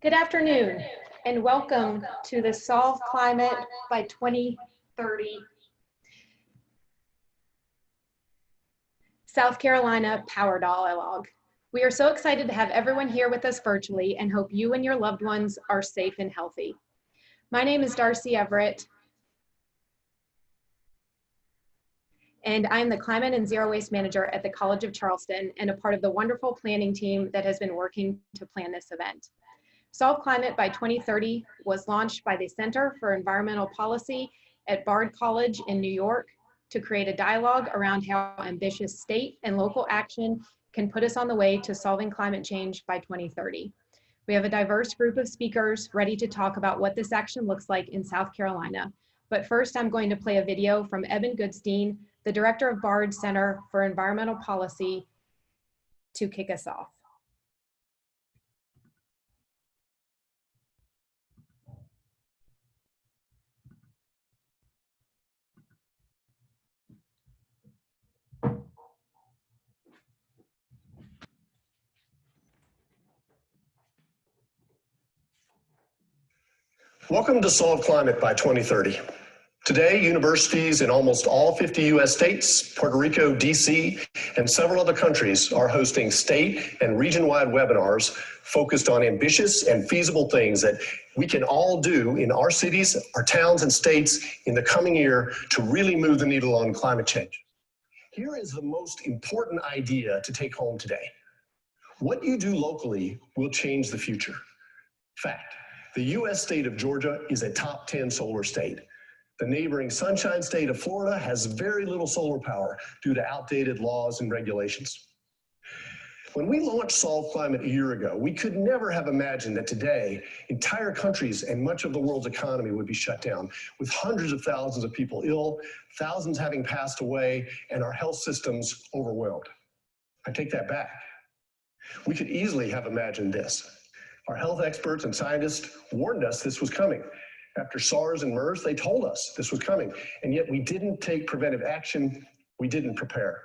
Good afternoon, and welcome to the Solve Climate by 2030 South Carolina Power Dialogue. We are so excited to have everyone here with us virtually and hope you and your loved ones are safe and healthy. My name is Darcy Everett, and I'm the Climate and Zero Waste Manager at the College of Charleston and a part of the wonderful planning team that has been working to plan this event. Solve Climate by 2030 was launched by the Center for Environmental Policy at Bard College in New York to create a dialogue around how ambitious state and local action can put us on the way to solving climate change by 2030. We have a diverse group of speakers ready to talk about what this action looks like in South Carolina. But first, I'm going to play a video from Eben Goodstein, the director of Bard Center for Environmental Policy, to kick us off. Welcome to Solve Climate by 2030. Today, universities in almost all 50 US states, Puerto Rico, DC, and several other countries are hosting state and region-wide webinars focused on ambitious and feasible things that we can all do in our cities, our towns, and states in the coming year to really move the needle on climate change. Here is the most important idea to take home today. What you do locally will change the future. Fact. The US state of Georgia is a top 10 solar state. The neighboring Sunshine State of Florida has very little solar power due to outdated laws and regulations. When we launched Solve Climate a year ago, we could never have imagined that today, entire countries and much of the world's economy would be shut down, with hundreds of thousands of people ill, thousands having passed away, and our health systems overwhelmed. I take that back. We could easily have imagined this. Our health experts and scientists warned us this was coming. After SARS and MERS, they told us this was coming, and yet we didn't take preventive action, we didn't prepare.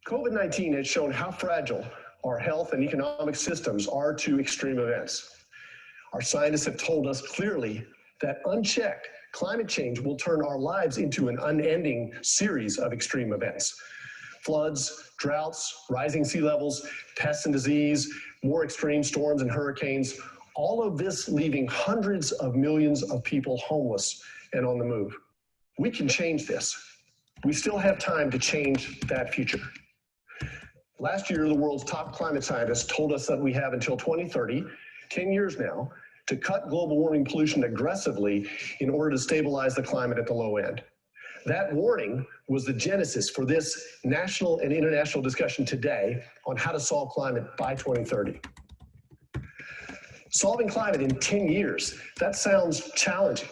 COVID-19 has shown how fragile our health and economic systems are to extreme events. Our scientists have told us clearly that unchecked, climate change will turn our lives into an unending series of extreme events. Floods, droughts, rising sea levels, pests and disease, more extreme storms and hurricanes, all of this leaving hundreds of millions of people homeless and on the move. We can change this. We still have time to change that future. Last year, the world's top climate scientists told us that we have until 2030, 10 years now, to cut global warming pollution aggressively in order to stabilize the climate at the low end. That warning was the genesis for this national and international discussion today on how to solve climate by 2030. Solving climate in 10 years, that sounds challenging.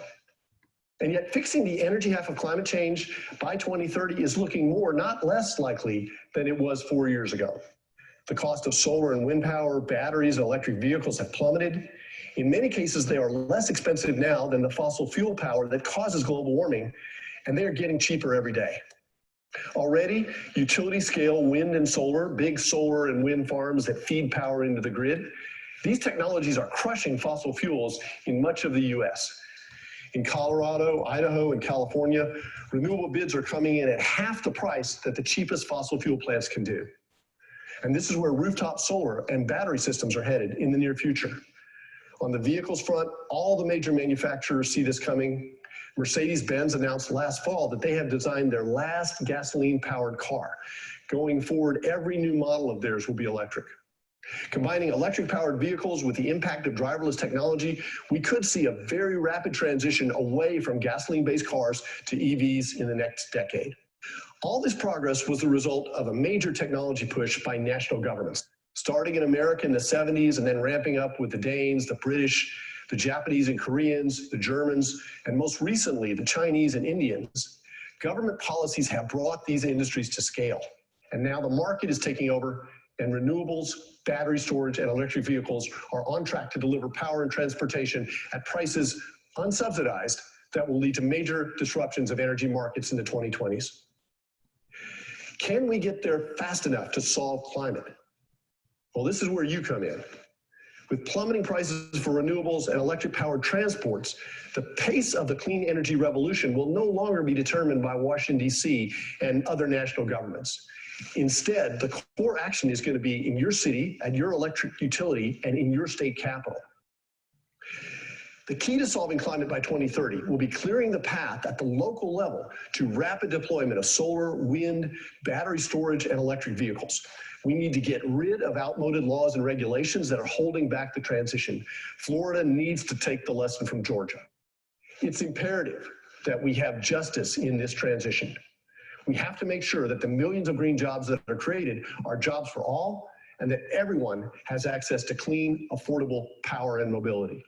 And yet fixing the energy half of climate change by 2030 is looking more, not less likely than it was 4 years ago. The cost of solar and wind power, batteries, and electric vehicles have plummeted. In many cases, they are less expensive now than the fossil fuel power that causes global warming, and they are getting cheaper every day. Already, utility scale wind and solar, big solar and wind farms that feed power into the grid, these technologies are crushing fossil fuels in much of the US. In Colorado, Idaho, and California, renewable bids are coming in at half the price that the cheapest fossil fuel plants can do. And this is where rooftop solar and battery systems are headed in the near future. On the vehicles front, all the major manufacturers see this coming. Mercedes-Benz announced last fall that they have designed their last gasoline-powered car. Going forward, every new model of theirs will be electric. Combining electric-powered vehicles with the impact of driverless technology, we could see a very rapid transition away from gasoline-based cars to EVs in the next decade. All this progress was the result of a major technology push by national governments, starting in America in the 70s and then ramping up with the Danes, the British, the Japanese and Koreans, the Germans, and most recently, the Chinese and Indians. Government policies have brought these industries to scale. And now the market is taking over, and renewables, battery storage, and electric vehicles are on track to deliver power and transportation at prices unsubsidized that will lead to major disruptions of energy markets in the 2020s. Can we get there fast enough to solve climate? Well, this is where you come in. With plummeting prices for renewables and electric-powered transports, the pace of the clean energy revolution will no longer be determined by Washington, D.C. and other national governments. Instead, the core action is going to be in your city, at your electric utility, and in your state capital. The key to solving climate by 2030 will be clearing the path at the local level to rapid deployment of solar, wind, battery storage, and electric vehicles. We need to get rid of outmoded laws and regulations that are holding back the transition. Florida needs to take the lesson from Georgia. It's imperative that we have justice in this transition. We have to make sure that the millions of green jobs that are created are jobs for all, and that everyone has access to clean, affordable power and mobility.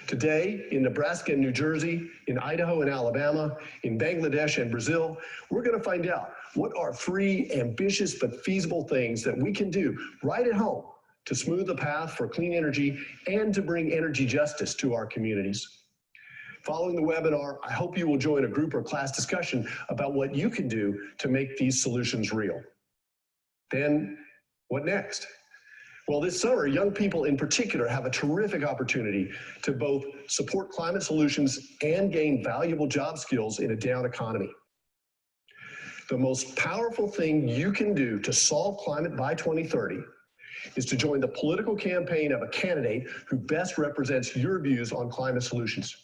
Today, in Nebraska and New Jersey, in Idaho and Alabama, in Bangladesh and Brazil, we're going to find out what are 3 ambitious but feasible things that we can do right at home to smooth the path for clean energy and to bring energy justice to our communities. Following the webinar, I hope you will join a group or class discussion about what you can do to make these solutions real. Then, what next? Well, this summer, young people in particular have a terrific opportunity to both support climate solutions and gain valuable job skills in a down economy. The most powerful thing you can do to solve climate by 2030 is to join the political campaign of a candidate who best represents your views on climate solutions.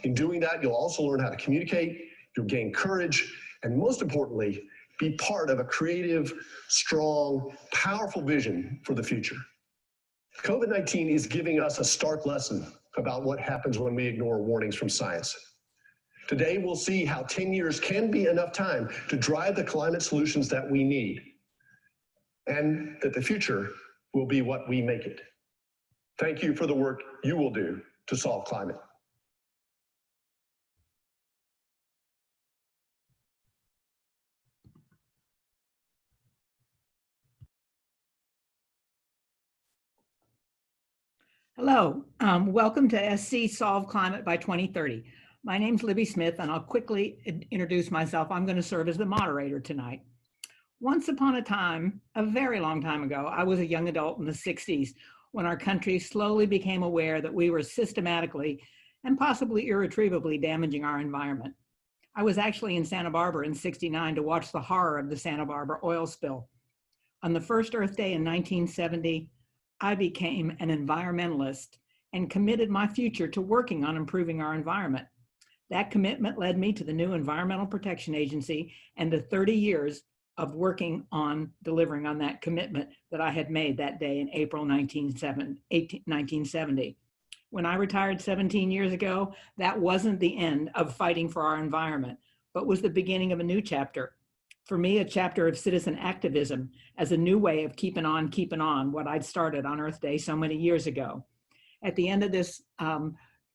In doing that, you'll also learn how to communicate, you'll gain courage, and most importantly, be part of a creative, strong, powerful vision for the future. COVID-19 is giving us a stark lesson about what happens when we ignore warnings from science. Today, we'll see how 10 years can be enough time to drive the climate solutions that we need, and that the future will be what we make it. Thank you for the work you will do to solve climate. Hello, welcome to SC Solve Climate by 2030. My name's Libby Smith, and I'll quickly introduce myself. I'm going to serve as the moderator tonight. Once upon a time, a very long time ago, I was a young adult in the 60s when our country slowly became aware that we were systematically and possibly irretrievably damaging our environment. I was actually in Santa Barbara in '69 to watch the horror of the Santa Barbara oil spill. On the first Earth Day in 1970, I became an environmentalist and committed my future to working on improving our environment. That commitment led me to the new Environmental Protection Agency and to 30 years of working on delivering on that commitment that I had made that day in April 1970. When I retired 17 years ago, that wasn't the end of fighting for our environment, but was the beginning of a new chapter. For me, a chapter of citizen activism as a new way of keeping on what I'd started on Earth Day so many years ago. At the end of this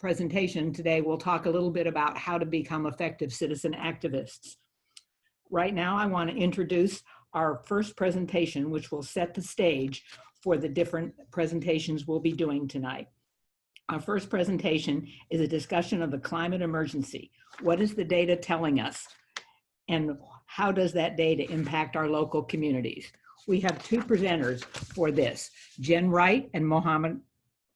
presentation today, we'll talk a little bit about how to become effective citizen activists. Right now, I want to introduce our first presentation, which will set the stage for the different presentations we'll be doing tonight. Our first presentation is a discussion of the climate emergency. What is the data telling us? And how does that data impact our local communities? We have 2 presenters for this, Jen Wright and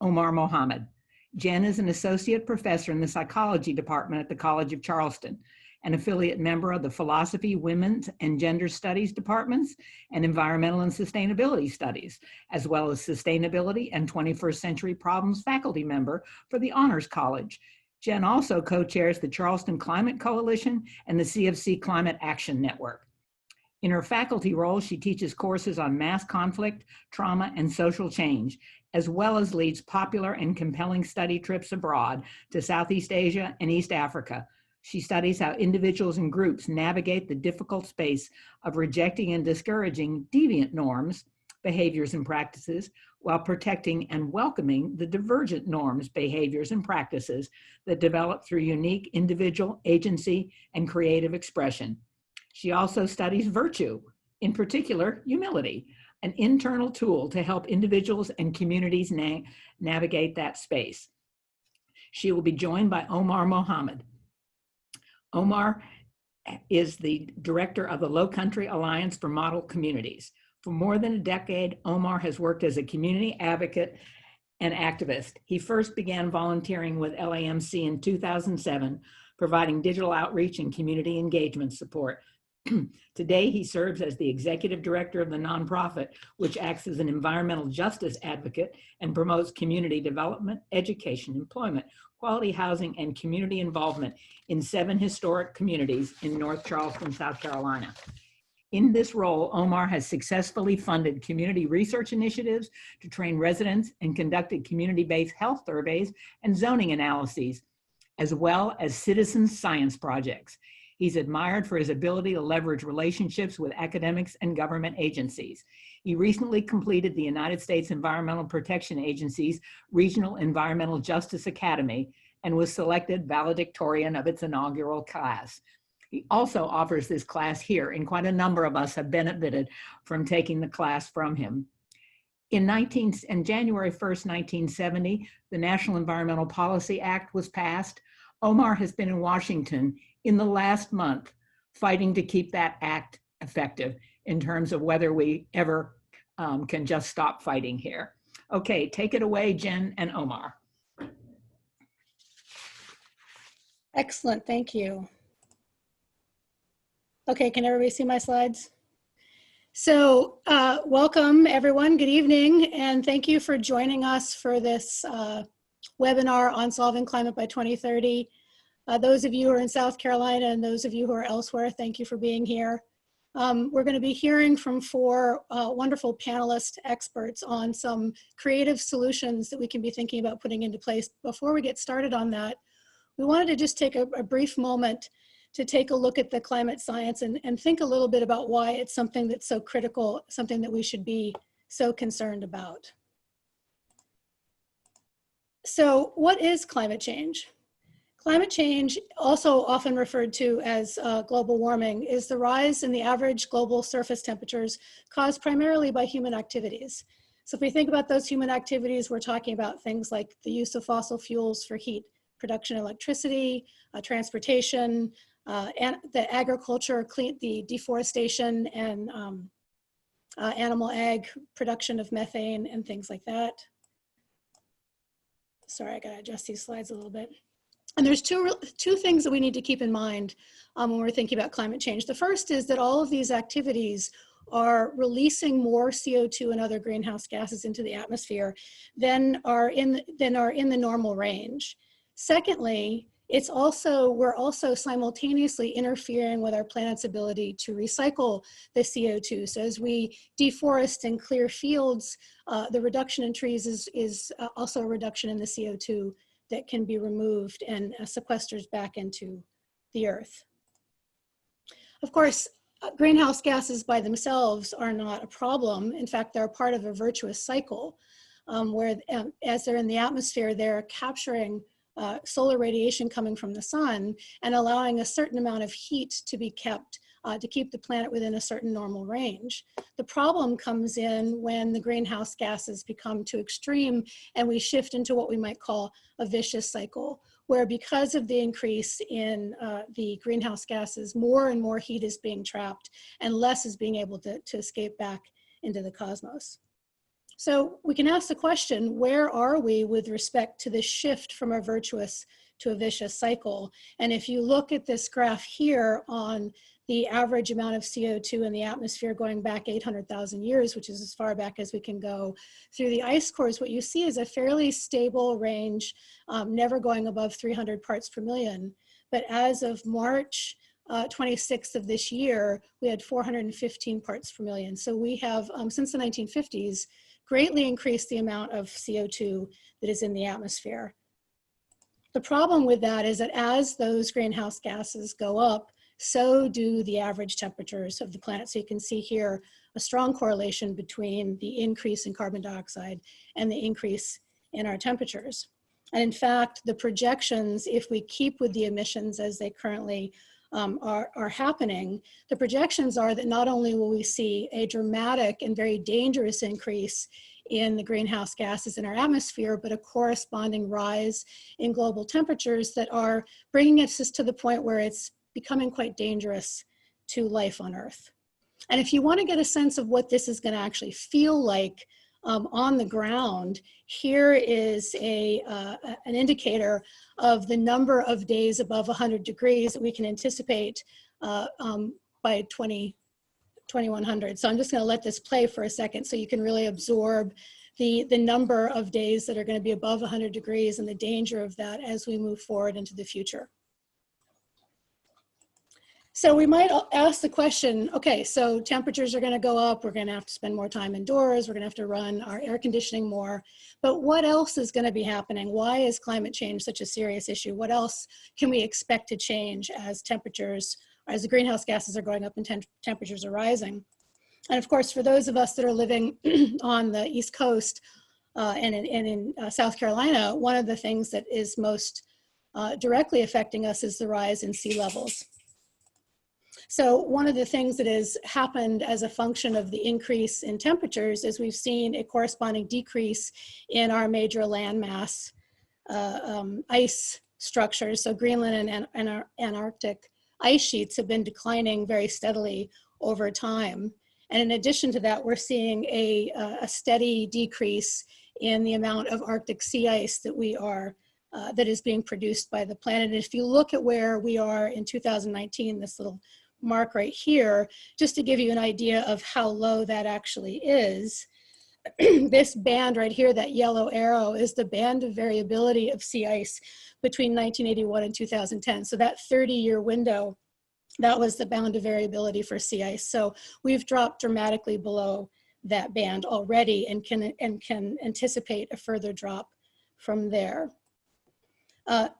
Omar Mohammed. Jen is an associate professor in the psychology department at the College of Charleston, an affiliate member of the philosophy, women's and gender studies departments, and environmental and sustainability studies, as well as sustainability and 21st century problems faculty member for the Honors College. Jen also co-chairs the Charleston Climate Coalition and the CFC Climate Action Network. In her faculty role, she teaches courses on mass conflict, trauma, and social change, as well as leads popular and compelling study trips abroad to Southeast Asia and East Africa. She studies how individuals and groups navigate the difficult space of rejecting and discouraging deviant norms, behaviors, and practices, while protecting and welcoming the divergent norms, behaviors, and practices that develop through unique individual agency and creative expression. She also studies virtue, in particular, humility, an internal tool to help individuals and communities navigate that space. She will be joined by Omar Mohammed. Omar is the director of the Low Country Alliance for Model Communities. For more than a decade, Omar has worked as a community advocate and activist. He first began volunteering with LAMC in 2007, providing digital outreach and community engagement support. Today, he serves as the executive director of the nonprofit, which acts as an environmental justice advocate and promotes community development, education, employment, quality housing, and community involvement in 7 historic communities in North Charleston, South Carolina. In this role, Omar has successfully funded community research initiatives to train residents and conducted community-based health surveys and zoning analyses, as well as citizen science projects. He's admired for his ability to leverage relationships with academics and government agencies. He recently completed the United States Environmental Protection Agency's Regional Environmental Justice Academy and was selected valedictorian of its inaugural class. He also offers this class here, and quite a number of us have benefited from taking the class from him. In January 1st, 1970, the National Environmental Policy Act was passed. Omar has been in Washington in the last month fighting to keep that act effective in terms of whether we ever can just stop fighting here. Okay, take it away, Jen and Omar. Excellent, thank you. Okay, can everybody see my slides? So welcome everyone, good evening, and thank you for joining us for this webinar on solving climate by 2030. Those of you who are in South Carolina and those of you who are elsewhere, thank you for being here. We're going to be hearing from 4 wonderful panelist experts on some creative solutions that we can be thinking about putting into place. Before we get started on that, we wanted to just take a brief moment to take a look at the climate science and think a little bit about why it's something that's so critical, something that we should be so concerned about. So what is climate change? Climate change, also often referred to as global warming, is the rise in the average global surface temperatures caused primarily by human activities. So if we think about those human activities, we're talking about things like the use of fossil fuels for heat production, electricity, transportation, and the agriculture, the deforestation and animal ag production of methane and things like that. Sorry, I gotta adjust these slides a little bit. And there's two things that we need to keep in mind when we're thinking about climate change. The first is that all of these activities are releasing more CO2 and other greenhouse gases into the atmosphere than are in the normal range. Secondly, we're also simultaneously interfering with our planet's ability to recycle the CO2. So as we deforest and clear fields, the reduction in trees is also a reduction in the CO2 that can be removed and sequesters back into the earth. Of course, greenhouse gases by themselves are not a problem. In fact, they're part of a virtuous cycle where as they're in the atmosphere, they're capturing solar radiation coming from the sun and allowing a certain amount of heat to be kept to keep the planet within a certain normal range. The problem comes in when the greenhouse gases become too extreme and we shift into what we might call a vicious cycle, where because of the increase in the greenhouse gases, more and more heat is being trapped and less is being able to escape back into the cosmos. So we can ask the question, where are we with respect to this shift from a virtuous to a vicious cycle? And if you look at this graph here on the average amount of CO2 in the atmosphere going back 800,000 years, which is as far back as we can go through the ice cores, what you see is a fairly stable range, never going above 300 parts per million. But as of March 26th of this year, we had 415 parts per million. So we have, since the 1950s, greatly increased the amount of CO2 that is in the atmosphere. The problem with that is that as those greenhouse gases go up, so do the average temperatures of the planet. So you can see here a strong correlation between the increase in carbon dioxide and the increase in our temperatures. And in fact, the projections, if we keep with the emissions as they currently are happening, the projections are that not only will we see a dramatic and very dangerous increase in the greenhouse gases in our atmosphere, but a corresponding rise in global temperatures that are bringing us to the point where it's becoming quite dangerous to life on Earth. And if you want to get a sense of what this is going to actually feel like on the ground, here is an indicator of the number of days above 100 degrees that we can anticipate by 2100. So I'm just going to let this play for a second so you can really absorb the number of days that are going to be above 100 degrees and the danger of that as we move forward into the future. So we might ask the question, okay, so temperatures are going to go up, we're going to have to spend more time indoors, we're going to have to run our air conditioning more, but what else is going to be happening? Why is climate change such a serious issue? What else can we expect to change as temperatures, as the greenhouse gases are going up and temperatures are rising? And of course, for those of us that are living on the East Coast and in South Carolina, one of the things that is most directly affecting us is the rise in sea levels. So one of the things that has happened as a function of the increase in temperatures is we've seen a corresponding decrease in our major landmass ice structures. So Greenland and our Antarctic ice sheets have been declining very steadily over time. And in addition to that, we're seeing a steady decrease in the amount of Arctic sea ice that that is being produced by the planet. And if you look at where we are in 2019, this little mark right here, just to give you an idea of how low that actually is, this band right here, that yellow arrow, is the band of variability of sea ice between 1981 and 2010. So that 30-year window, that was the bound of variability for sea ice. So we've dropped dramatically below that band already and can anticipate a further drop from there.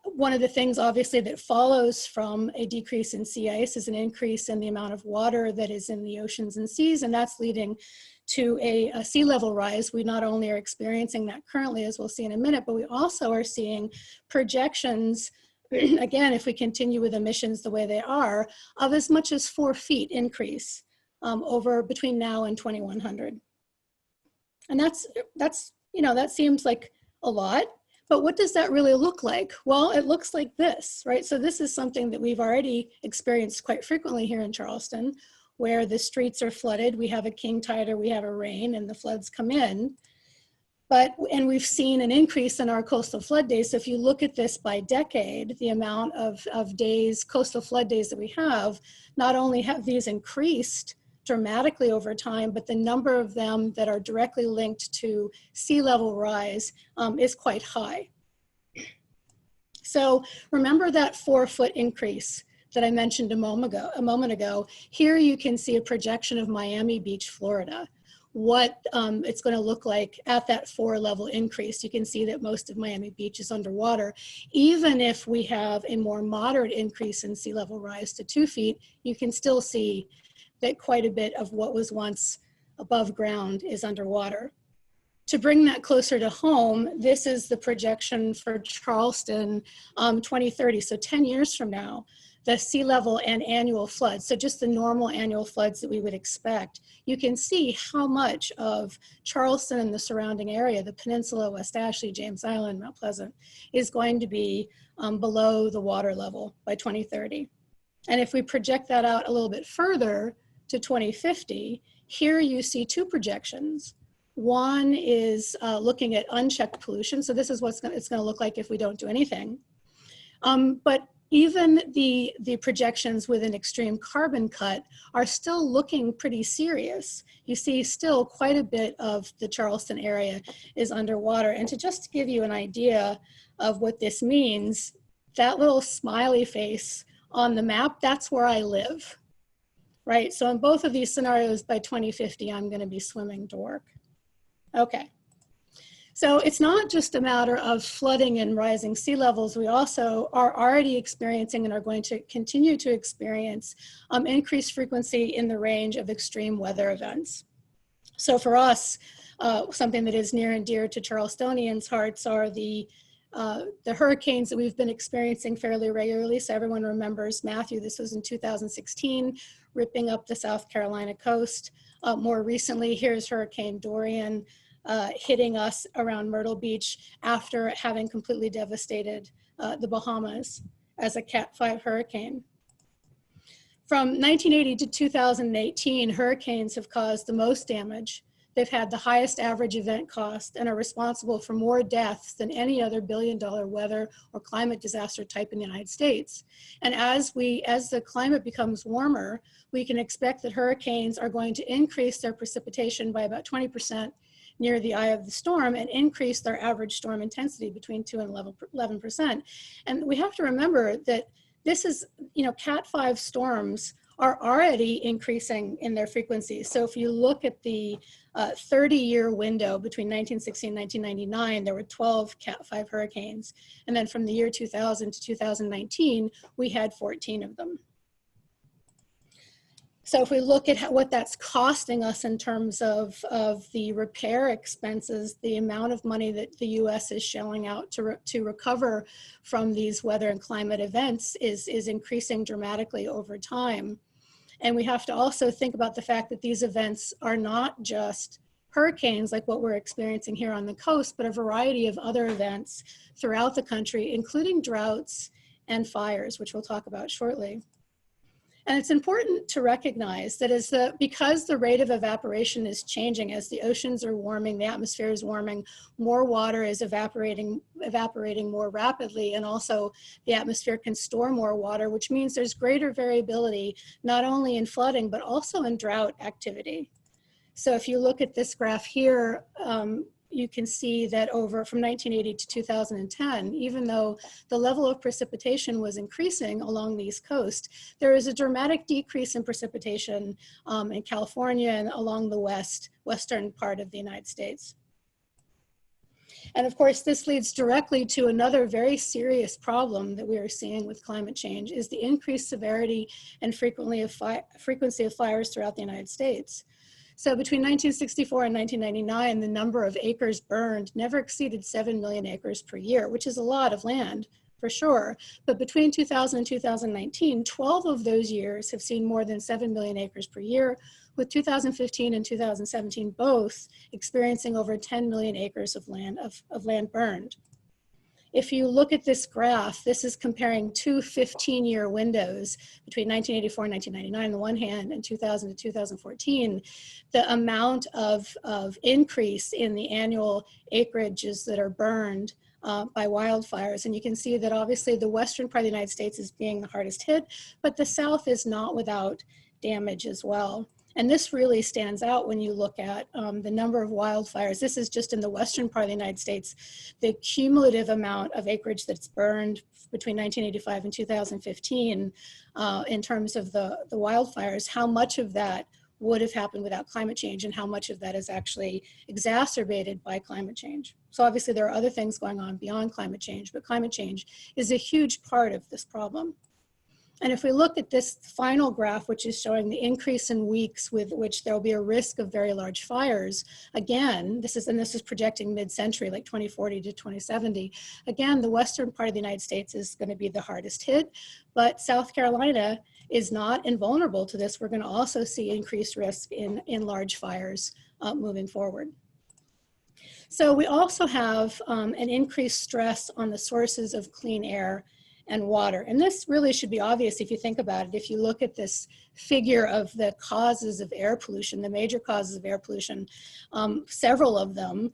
One of the things obviously that follows from a decrease in sea ice is an increase in the amount of water that is in the oceans and seas, and that's leading to a sea level rise. We not only are experiencing that currently, as we'll see in a minute, but we also are seeing projections, again, if we continue with emissions the way they are, of as much as 4 feet increase over between now and 2100. And that's you know, that seems like a lot. But what does that really look like? Well, it looks like this, right? So this is something that we've already experienced quite frequently here in Charleston, where the streets are flooded. We have a king tide or we have a rain and the floods come in. And we've seen an increase in our coastal flood days. So if you look at this by decade, the amount of days, coastal flood days that we have, not only have these increased dramatically over time, but the number of them that are directly linked to sea level rise is quite high. So remember that 4-foot increase that I mentioned a moment ago. Here you can see a projection of Miami Beach, Florida, what it's going to look like at that 4-level increase. You can see that most of Miami Beach is underwater. Even if we have a more moderate increase in sea level rise to 2 feet, you can still see that quite a bit of what was once above ground is underwater. To bring that closer to home, this is the projection for Charleston 2030, so 10 years from now, the sea level and annual floods, so just the normal annual floods that we would expect. You can see how much of Charleston and the surrounding area, the peninsula, West Ashley, James Island, Mount Pleasant, is going to be below the water level by 2030. And if we project that out a little bit further to 2050, here you see 2 projections. One is looking at unchecked pollution. So this is what it's going to look like if we don't do anything. But even the projections with an extreme carbon cut are still looking pretty serious. You see still quite a bit of the Charleston area is underwater. And to just give you an idea of what this means, that little smiley face on the map, that's where I live, right? So in both of these scenarios, by 2050, I'm going to be swimming to work. Okay. So it's not just a matter of flooding and rising sea levels. We also are already experiencing and are going to continue to experience increased frequency in the range of extreme weather events. So for us, something that is near and dear to Charlestonians' hearts are the hurricanes that we've been experiencing fairly regularly. So everyone remembers Matthew. This was in 2016, ripping up the South Carolina coast. More recently, here's Hurricane Dorian hitting us around Myrtle Beach after having completely devastated the Bahamas as a Cat 5 hurricane. From 1980 to 2018, hurricanes have caused the most damage They've had the highest average event cost and are responsible for more deaths than any other billion-dollar weather or climate disaster type in the United States. And as the climate becomes warmer, we can expect that hurricanes are going to increase their precipitation by about 20% near the eye of the storm and increase their average storm intensity between 2 and 11%. And we have to remember that this is, Cat 5 storms are already increasing in their frequency. So if you look at the 30-year window between 1960 and 1999, there were 12 Cat 5 hurricanes. And then from the year 2000 to 2019, we had 14 of them. So if we look at what that's costing us in terms of the repair expenses, the amount of money that the US is shelling out to recover from these weather and climate events is increasing dramatically over time. And we have to also think about the fact that these events are not just hurricanes like what we're experiencing here on the coast, but a variety of other events throughout the country, including droughts and fires, which we'll talk about shortly. And it's important to recognize that because the rate of evaporation is changing, as the oceans are warming, the atmosphere is warming, more water is evaporating more rapidly, and also the atmosphere can store more water, which means there's greater variability, not only in flooding, but also in drought activity. So if you look at this graph here, you can see that from 1980 to 2010, even though the level of precipitation was increasing along the East Coast, there is a dramatic decrease in precipitation in California and along the western part of the United States. And of course, this leads directly to another very serious problem that we are seeing with climate change, is the increased severity and frequency of fires throughout the United States. So between 1964 and 1999, the number of acres burned never exceeded 7 million acres per year, which is a lot of land for sure. But between 2000 and 2019, 12 of those years have seen more than 7 million acres per year, with 2015 and 2017 both experiencing over 10 million acres of land burned. If you look at this graph, this is comparing two 15-year windows between 1984 and 1999 on the one hand and 2000 to 2014. The amount of increase in the annual acreages that are burned by wildfires. And you can see that obviously the western part of the United States is being the hardest hit, but the south is not without damage as well. And this really stands out when you look at the number of wildfires. This is just in the western part of the United States. The cumulative amount of acreage that's burned between 1985 and 2015 in terms of the wildfires, how much of that would have happened without climate change and how much of that is actually exacerbated by climate change. So obviously there are other things going on beyond climate change, but climate change is a huge part of this problem. And if we look at this final graph, which is showing the increase in weeks with which there will be a risk of very large fires, again, this is projecting mid-century, like 2040 to 2070. Again, the western part of the United States is going to be the hardest hit, but South Carolina is not invulnerable to this. We're going to also see increased risk in large fires moving forward. So we also have an increased stress on the sources of clean air and water. And this really should be obvious if you think about it. If you look at this figure of the causes of air pollution, the major causes of air pollution, several of them,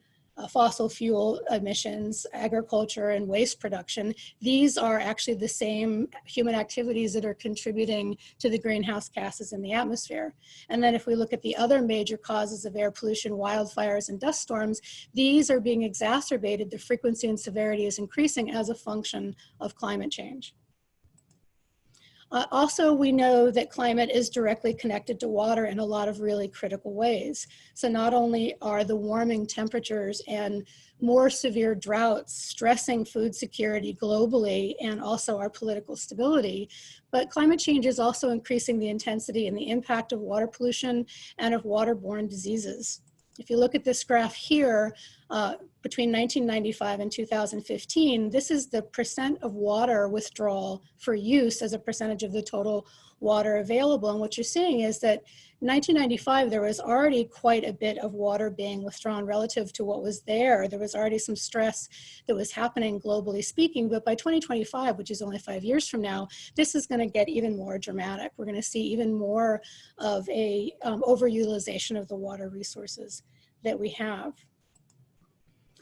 fossil fuel emissions, agriculture, and waste production, these are actually the same human activities that are contributing to the greenhouse gases in the atmosphere. And then if we look at the other major causes of air pollution, wildfires and dust storms, these are being exacerbated. The frequency and severity is increasing as a function of climate change. Also, we know that climate is directly connected to water in a lot of really critical ways. So not only are the warming temperatures and more severe droughts stressing food security globally and also our political stability, but climate change is also increasing the intensity and the impact of water pollution and of waterborne diseases. If you look at this graph here, between 1995 and 2015, this is the percent of water withdrawal for use as a percentage of the total water available. And what you're seeing is that in 1995, there was already quite a bit of water being withdrawn relative to what was there. There was already some stress that was happening globally speaking, but by 2025, which is only 5 years from now, this is going to get even more dramatic. We're going to see even more of a overutilization of the water resources that we have.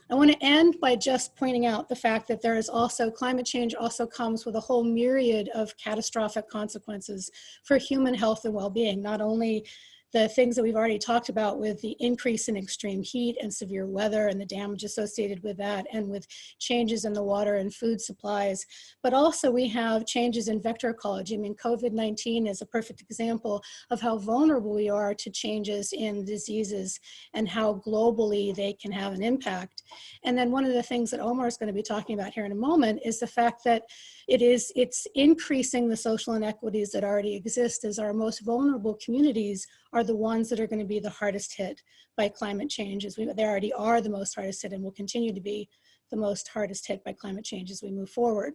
I want to end by just pointing out the fact that there is also, climate change also comes with a whole myriad of catastrophic consequences for human health and well-being, not only the things that we've already talked about with the increase in extreme heat and severe weather and the damage associated with that, and with changes in the water and food supplies, but also we have changes in vector ecology. I mean, COVID-19 is a perfect example of how vulnerable we are to changes in diseases and how globally they can have an impact. And then one of the things that Omar is going to be talking about here in a moment is the fact that it's increasing the social inequities that already exist, as our most vulnerable communities are the ones that are going to be the hardest hit by climate change. They already are the most hardest hit and will continue to be the most hardest hit by climate change as we move forward.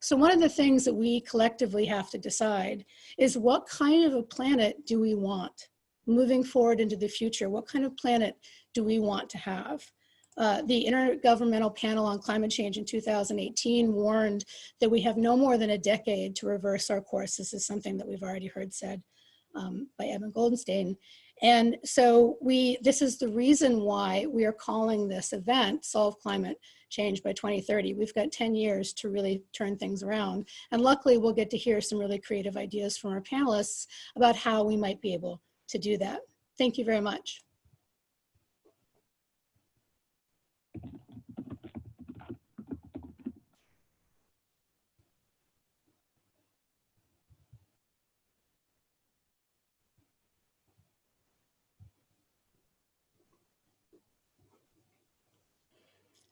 So one of the things that we collectively have to decide is, what kind of a planet do we want moving forward into the future? What kind of planet do we want to have? The Intergovernmental Panel on Climate Change in 2018 warned that we have no more than a decade to reverse our course. This is something that we've already heard said by Evan Goldenstein. And so this is the reason why we are calling this event Solve Climate Change by 2030. We've got 10 years to really turn things around. And luckily, we'll get to hear some really creative ideas from our panelists about how we might be able to do that. Thank you very much.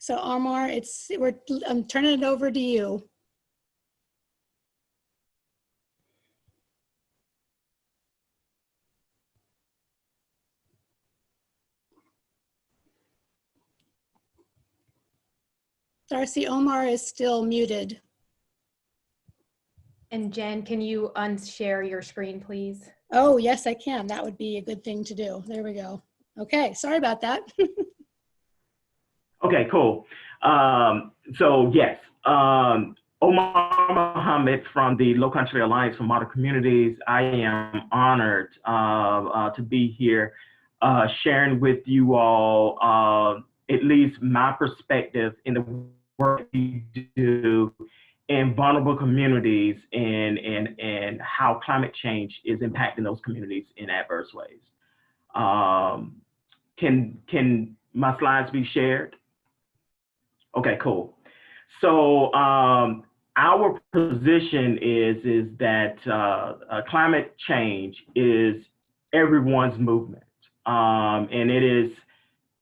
So Omar, I'm turning it over to you. Darcy, Omar is still muted. And Jen, can you unshare your screen, please? Oh, yes, I can. That would be a good thing to do. There we go. Okay, sorry about that. Okay, cool. So yes, Omar Mohammed from the Low Country Alliance for Model Communities. I am honored to be here sharing with you all at least my perspective in the work we do in vulnerable communities, and how climate change is impacting those communities in adverse ways. Can my slides be shared? Okay, cool. So our position is that climate change is everyone's movement, and it is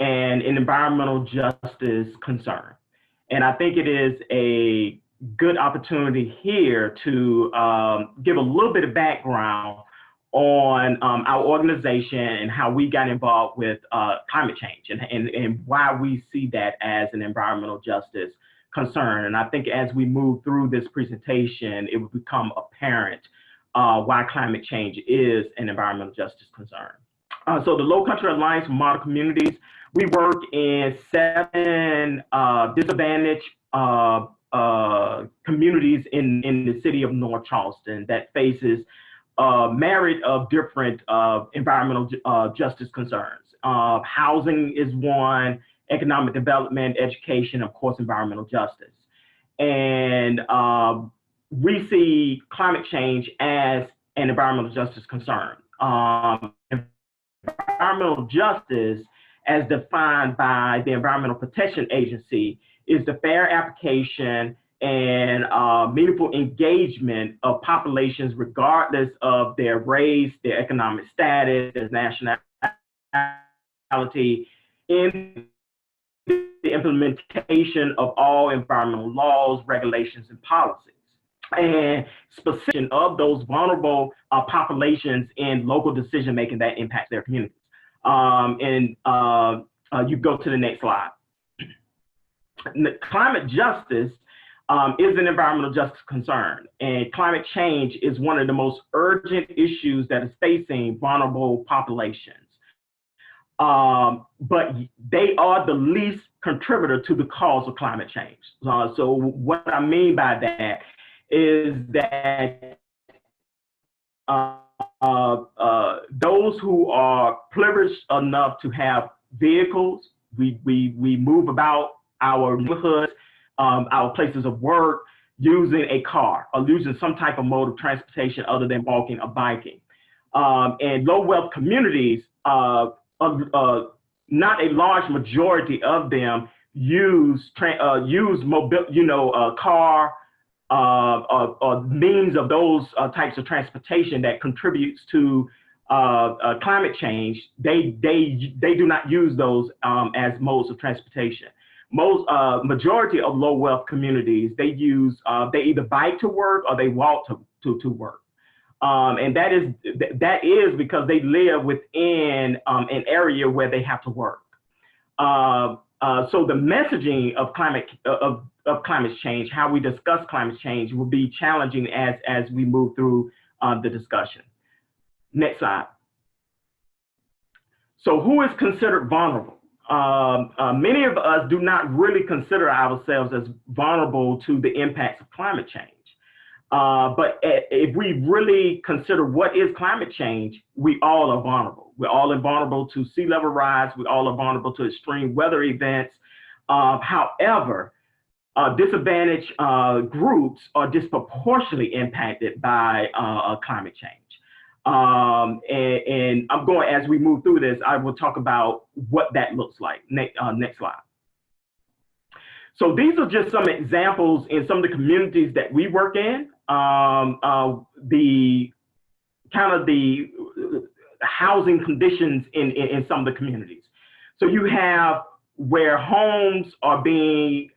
an environmental justice concern. And I think it is a good opportunity here to give a little bit of background on our organization and how we got involved with climate change, and why we see that as an environmental justice concern. And I think as we move through this presentation, it will become apparent why climate change is an environmental justice concern. So the Low Country Alliance for Model Communities, we work in 7 disadvantaged communities in the city of North Charleston that faces myriad of different environmental justice concerns. Housing is one, economic development, education, of course, environmental justice. And we see climate change as an environmental justice concern. Environmental justice, as defined by the Environmental Protection Agency, is the fair application and meaningful engagement of populations regardless of their race, their economic status, their nationality, in the implementation of all environmental laws, regulations, and policies. And specific of those vulnerable populations in local decision-making that impacts their communities. You go to the next slide. Climate justice is an environmental justice concern, and climate change is one of the most urgent issues that is facing vulnerable populations. But they are the least contributor to the cause of climate change. So what I mean by that is that those who are privileged enough to have vehicles. We move about our neighborhoods, our places of work, using a car or using some type of mode of transportation other than walking or biking. And low wealth communities, not a large majority of them use mobile, car or means of those types of transportation that contributes to climate change. They do not use those as modes of transportation. Most majority of low wealth communities, they either bike to work or they walk to work. And that is because they live within an area where they have to work. So the messaging of climate change, how we discuss climate change, will be challenging as we move through the discussion. Next slide. So who is considered vulnerable? Many of us do not really consider ourselves as vulnerable to the impacts of climate change. But if we really consider what is climate change, we all are vulnerable. We're all vulnerable to sea level rise. We all are vulnerable to extreme weather events. However, disadvantaged groups are disproportionately impacted by climate change. And I'm going, as we move through this, I will talk about what that looks like. Next slide. So these are just some examples in some of the communities that we work in. The housing conditions in some of the communities. So you have where homes are being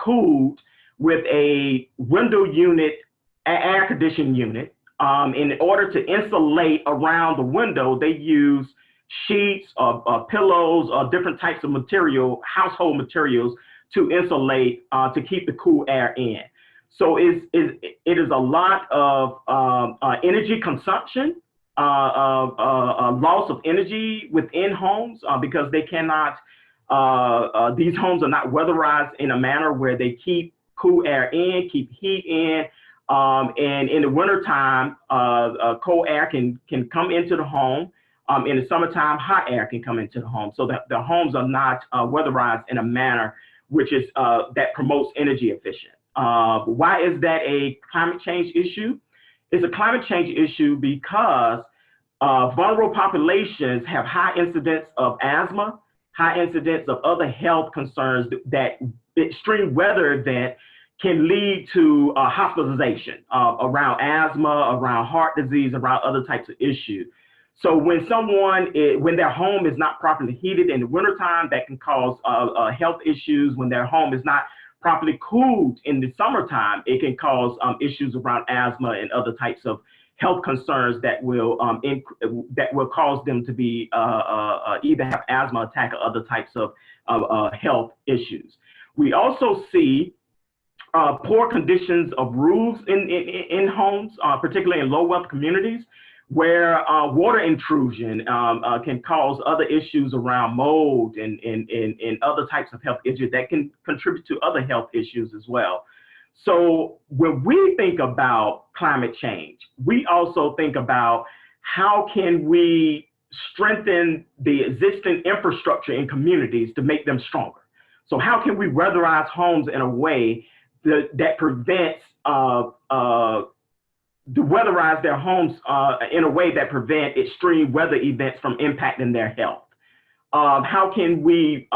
cooled with a window unit, air conditioning unit. In order to insulate around the window, they use sheets or pillows or different types of material, household materials, to insulate to keep the cool air in. So it is a lot of energy consumption, loss of energy within homes because they cannot. These homes are not weatherized in a manner where they keep cool air in, keep heat in. And in the wintertime, cold air can come into the home. In the summertime, hot air can come into the home. So that the homes are not weatherized in a manner which is that promotes energy efficient. Why is that a climate change issue? It's a climate change issue because vulnerable populations have high incidence of asthma, high incidence of other health concerns that extreme weather event can lead to hospitalization around asthma, around heart disease, around other types of issues. So when when their home is not properly heated in the wintertime, that can cause health issues. When their home is not properly cooled in the summertime, it can cause issues around asthma and other types of health concerns that will cause them to be either have asthma attack or other types of health issues. We also see poor conditions of roofs in homes, particularly in low wealth communities, where water intrusion can cause other issues around mold and other types of health issues that can contribute to other health issues as well. So when we think about climate change, we also think about how can we strengthen the existing infrastructure in communities to make them stronger. So how can we weatherize homes in a way that prevents to weatherize their homes in a way that prevent extreme weather events from impacting their health? How can we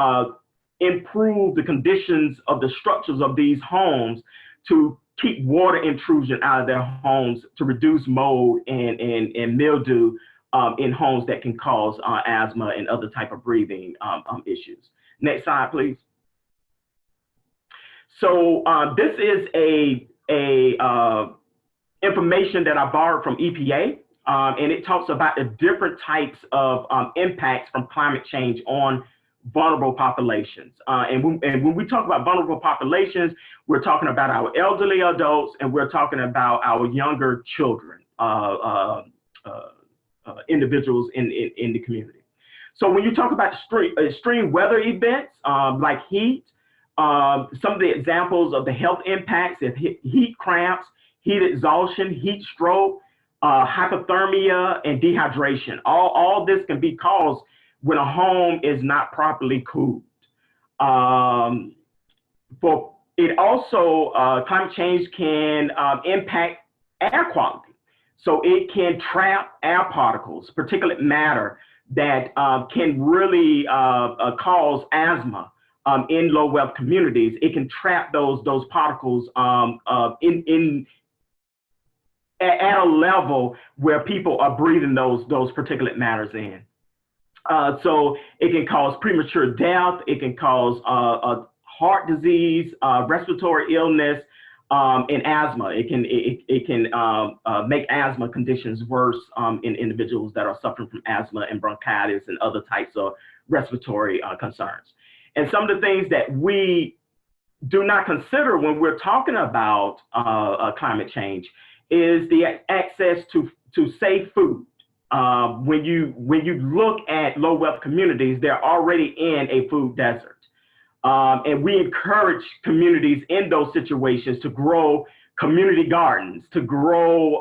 improve the conditions of the structures of these homes to keep water intrusion out of their homes, to reduce mold and mildew in homes that can cause asthma and other type of breathing issues? Next slide, please. So this is a information that I borrowed from EPA, and it talks about the different types of impacts from climate change on vulnerable populations. And when we talk about vulnerable populations, we're talking about our elderly adults, and we're talking about our younger children, individuals in the community. So when you talk about extreme weather events like heat, some of the examples of the health impacts is heat cramps, heat exhaustion, heat stroke, hypothermia, and dehydration. All this can be caused when a home is not properly cooled. But it also, climate change can impact air quality. So it can trap air particles, particulate matter that can really cause asthma in low wealth communities. It can trap those particles at a level where people are breathing those particulate matters in. So it can cause premature death. It can cause heart disease, respiratory illness, and asthma. It can make asthma conditions worse in individuals that are suffering from asthma and bronchitis and other types of respiratory concerns. And some of the things that we do not consider when we're talking about climate change is the access to safe food. When you look at low wealth communities, they're already in a food desert. And we encourage communities in those situations to grow community gardens, to grow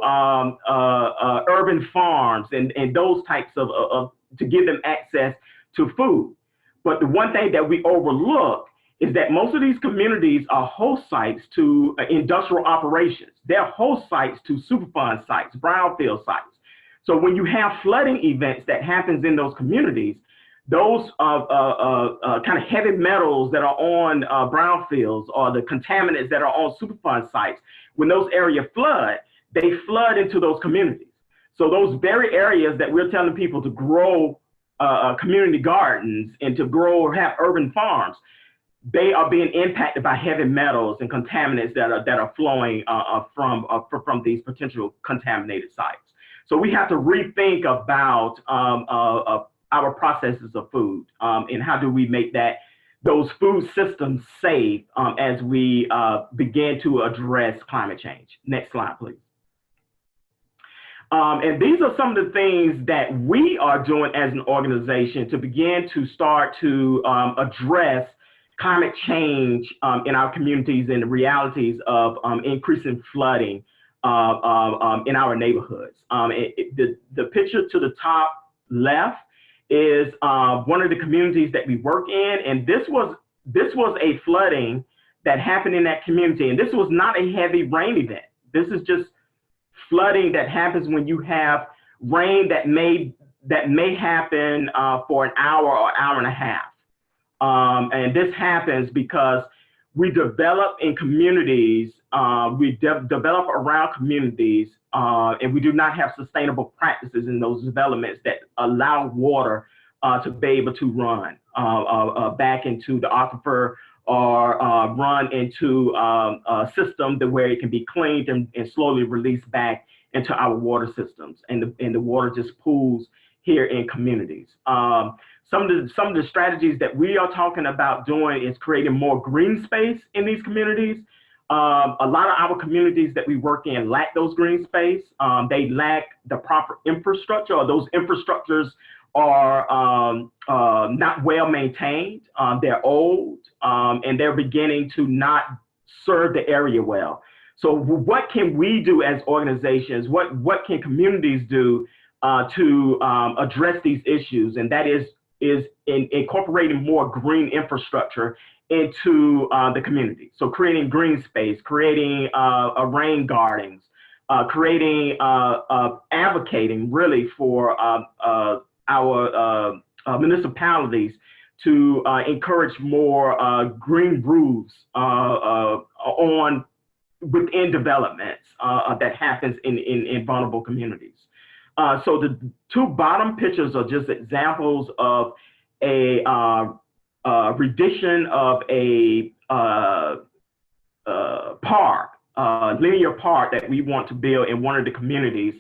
urban farms and those types of to give them access to food. But the one thing that we overlook is that most of these communities are host sites to industrial operations. They're host sites to Superfund sites, brownfield sites. So when you have flooding events that happens in those communities, those kind of heavy metals that are on brownfields or the contaminants that are on Superfund sites, when those areas flood, they flood into those communities. So those very areas that we're telling people to grow community gardens and to grow or have urban farms, they are being impacted by heavy metals and contaminants that are flowing from these potential contaminated sites. So we have to rethink about our processes of food and how do we make those food systems safe as we begin to address climate change. Next slide, please. And these are some of the things that we are doing as an organization to begin to start to address climate change in our communities and the realities of increasing flooding in our neighborhoods. The picture to the top left is one of the communities that we work in, and this was a flooding that happened in that community, and this was not a heavy rain event. This is just flooding that happens when you have rain that may happen for an hour or hour and a half. And this happens because we develop in communities, develop around communities, and we do not have sustainable practices in those developments that allow water to be able to run back into the aquifer or run into a system where it can be cleaned and slowly released back into our water systems, and the water just pools here in communities. Some of the strategies that we are talking about doing is creating more green space in these communities. A lot of our communities that we work in lack those green space. They lack the proper infrastructure, or those infrastructures are not well maintained. They're old, and they're beginning to not serve the area well. So what can we do as organizations? What can communities do to address these issues? And that is incorporating more green infrastructure into the community. So creating green space, creating rain gardens, creating, advocating really for our municipalities to encourage more green roofs within developments that happens in vulnerable communities. So the two bottom pictures are just examples of a rendition of a park, linear park that we want to build in one of the communities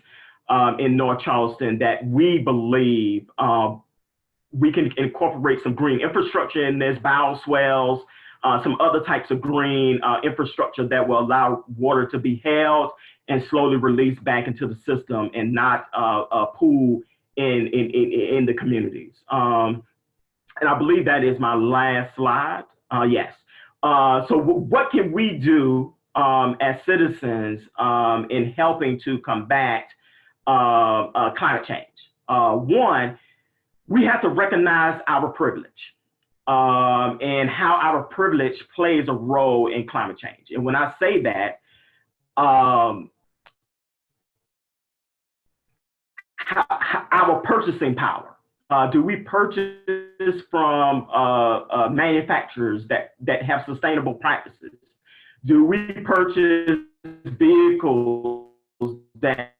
in North Charleston that we believe we can incorporate some green infrastructure in this, bioswales, some other types of green infrastructure that will allow water to be held and slowly released back into the system and not pool in the communities. And I believe that is my last slide. Yes. So what can we do as citizens in helping to combat climate change? One, we have to recognize our privilege and how our privilege plays a role in climate change. And when I say that, our purchasing power. Do we purchase from manufacturers that have sustainable practices? Do we purchase vehicles that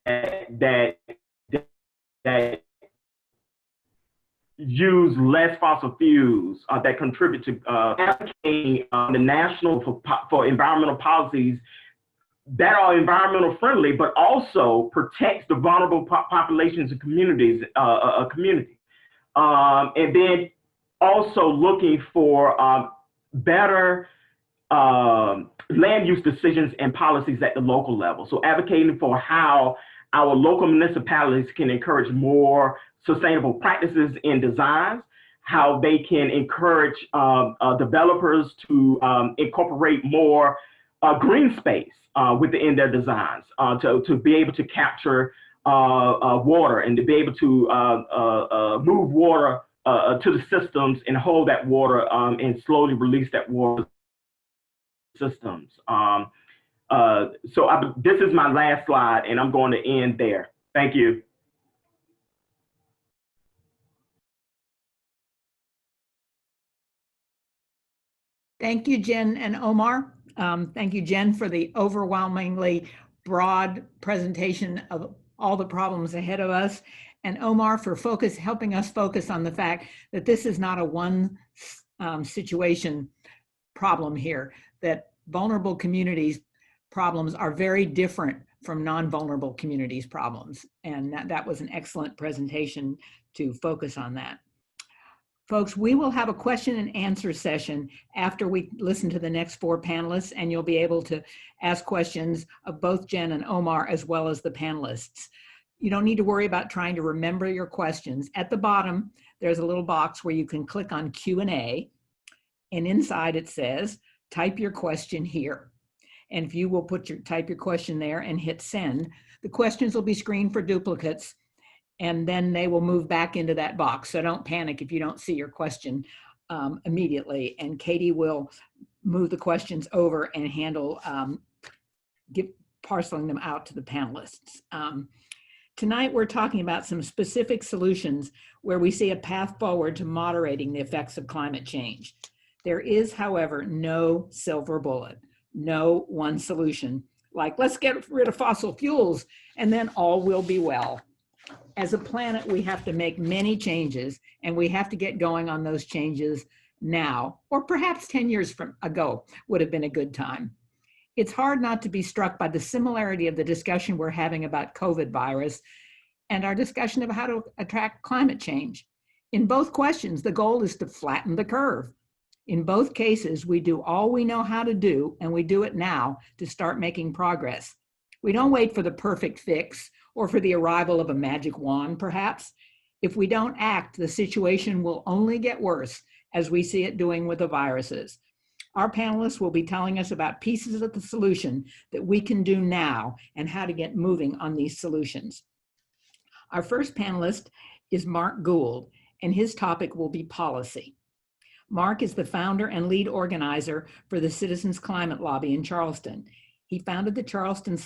use less fossil fuels, that contribute to advocating the national for environmental policies that are environmental friendly, but also protects the vulnerable populations and communities, and then also looking for better land use decisions and policies at the local level. So advocating for how our local municipalities can encourage more sustainable practices in designs, how they can encourage developers to incorporate more green space within their designs, to be able to capture water and to be able to move water to the systems and hold that water and slowly release that water systems. This is my last slide and I'm going to end there. Thank you. Thank you, Jen and Omar. Thank you, Jen, for the overwhelmingly broad presentation of all the problems ahead of us, and Omar for helping us focus on the fact that this is not a one situation problem here, that vulnerable communities problems are very different from non-vulnerable communities problems. And that was an excellent presentation to focus on that. Folks, we will have a question and answer session after we listen to the next four panelists, and you'll be able to ask questions of both Jen and Omar as well as the panelists. You don't need to worry about trying to remember your questions. At the bottom, there's a little box where you can click on Q&A, and inside it says, type your question here. And if you will type your question there and hit send, the questions will be screened for duplicates, and then they will move back into that box. So don't panic if you don't see your question immediately. And Katie will move the questions over and handle parceling them out to the panelists. Tonight, we're talking about some specific solutions where we see a path forward to moderating the effects of climate change. There is, however, no silver bullet, no one solution, like let's get rid of fossil fuels and then all will be well. As a planet, we have to make many changes, and we have to get going on those changes now, or perhaps 10 years ago would have been a good time. It's hard not to be struck by the similarity of the discussion we're having about COVID virus and our discussion of how to attract climate change. In both questions, the goal is to flatten the curve. In both cases, we do all we know how to do, and we do it now to start making progress. We don't wait for the perfect fix or for the arrival of a magic wand, perhaps. If we don't act, the situation will only get worse, as we see it doing with the viruses. Our panelists will be telling us about pieces of the solution that we can do now and how to get moving on these solutions. Our first panelist is Mark Gould, and his topic will be policy. Mark is the founder and lead organizer for the Citizens Climate Lobby in Charleston. He founded the Charleston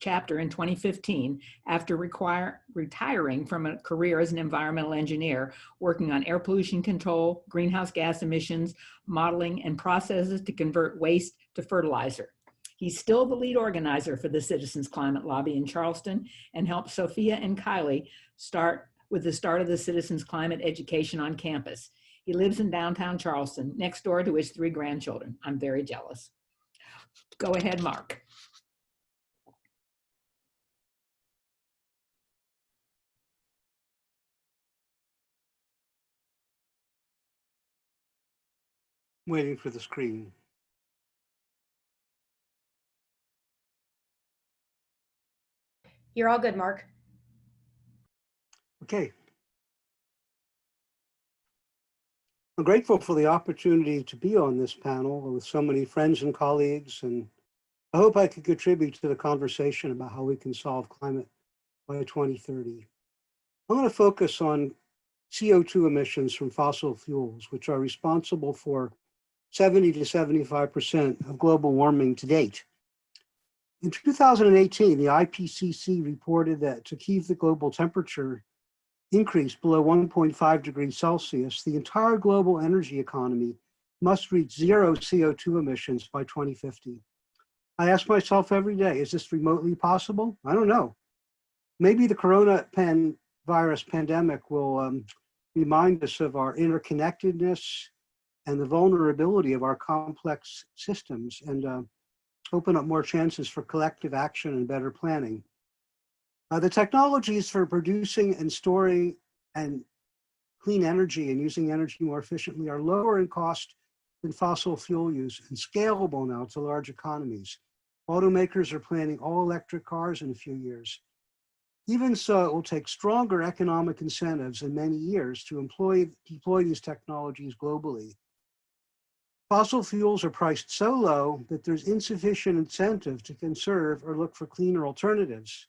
Chapter in 2015 after retiring from a career as an environmental engineer, working on air pollution control, greenhouse gas emissions, modeling, and processes to convert waste to fertilizer. He's still the lead organizer for the Citizens Climate Lobby in Charleston and helped Sophia and Kylie start with the start of the Citizens Climate Education on campus. He lives in downtown Charleston, next door to his 3 grandchildren. I'm very jealous. Go ahead, Mark. Waiting for the screen. You're all good, Mark. Okay. I'm grateful for the opportunity to be on this panel with so many friends and colleagues, and I hope I could contribute to the conversation about how we can solve climate by 2030. I'm going to focus on CO2 emissions from fossil fuels, which are responsible for 70 to 75% of global warming to date. In 2018, the IPCC reported that to keep the global temperature increase below 1.5 degrees Celsius, the entire global energy economy must reach zero CO2 emissions by 2050. I ask myself every day, is this remotely possible? I don't know. Maybe the coronavirus pandemic will remind us of our interconnectedness and the vulnerability of our complex systems and open up more chances for collective action and better planning. The technologies for producing and storing and clean energy and using energy more efficiently are lower in cost than fossil fuel use and scalable now to large economies. Automakers are planning all electric cars in a few years. Even so, it will take stronger economic incentives in many years to deploy these technologies globally. Fossil fuels are priced so low that there's insufficient incentive to conserve or look for cleaner alternatives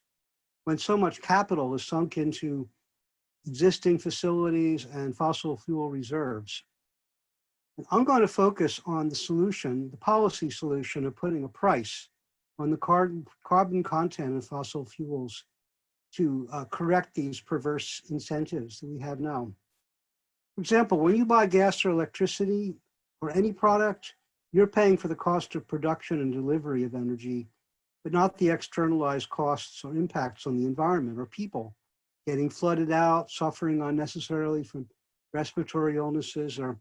when so much capital is sunk into existing facilities and fossil fuel reserves. And I'm going to focus on the solution, the policy solution of putting a price on the carbon content of fossil fuels to correct these perverse incentives that we have now. For example, when you buy gas or electricity or any product, you're paying for the cost of production and delivery of energy, but not the externalized costs or impacts on the environment or people, getting flooded out, suffering unnecessarily from respiratory illnesses, or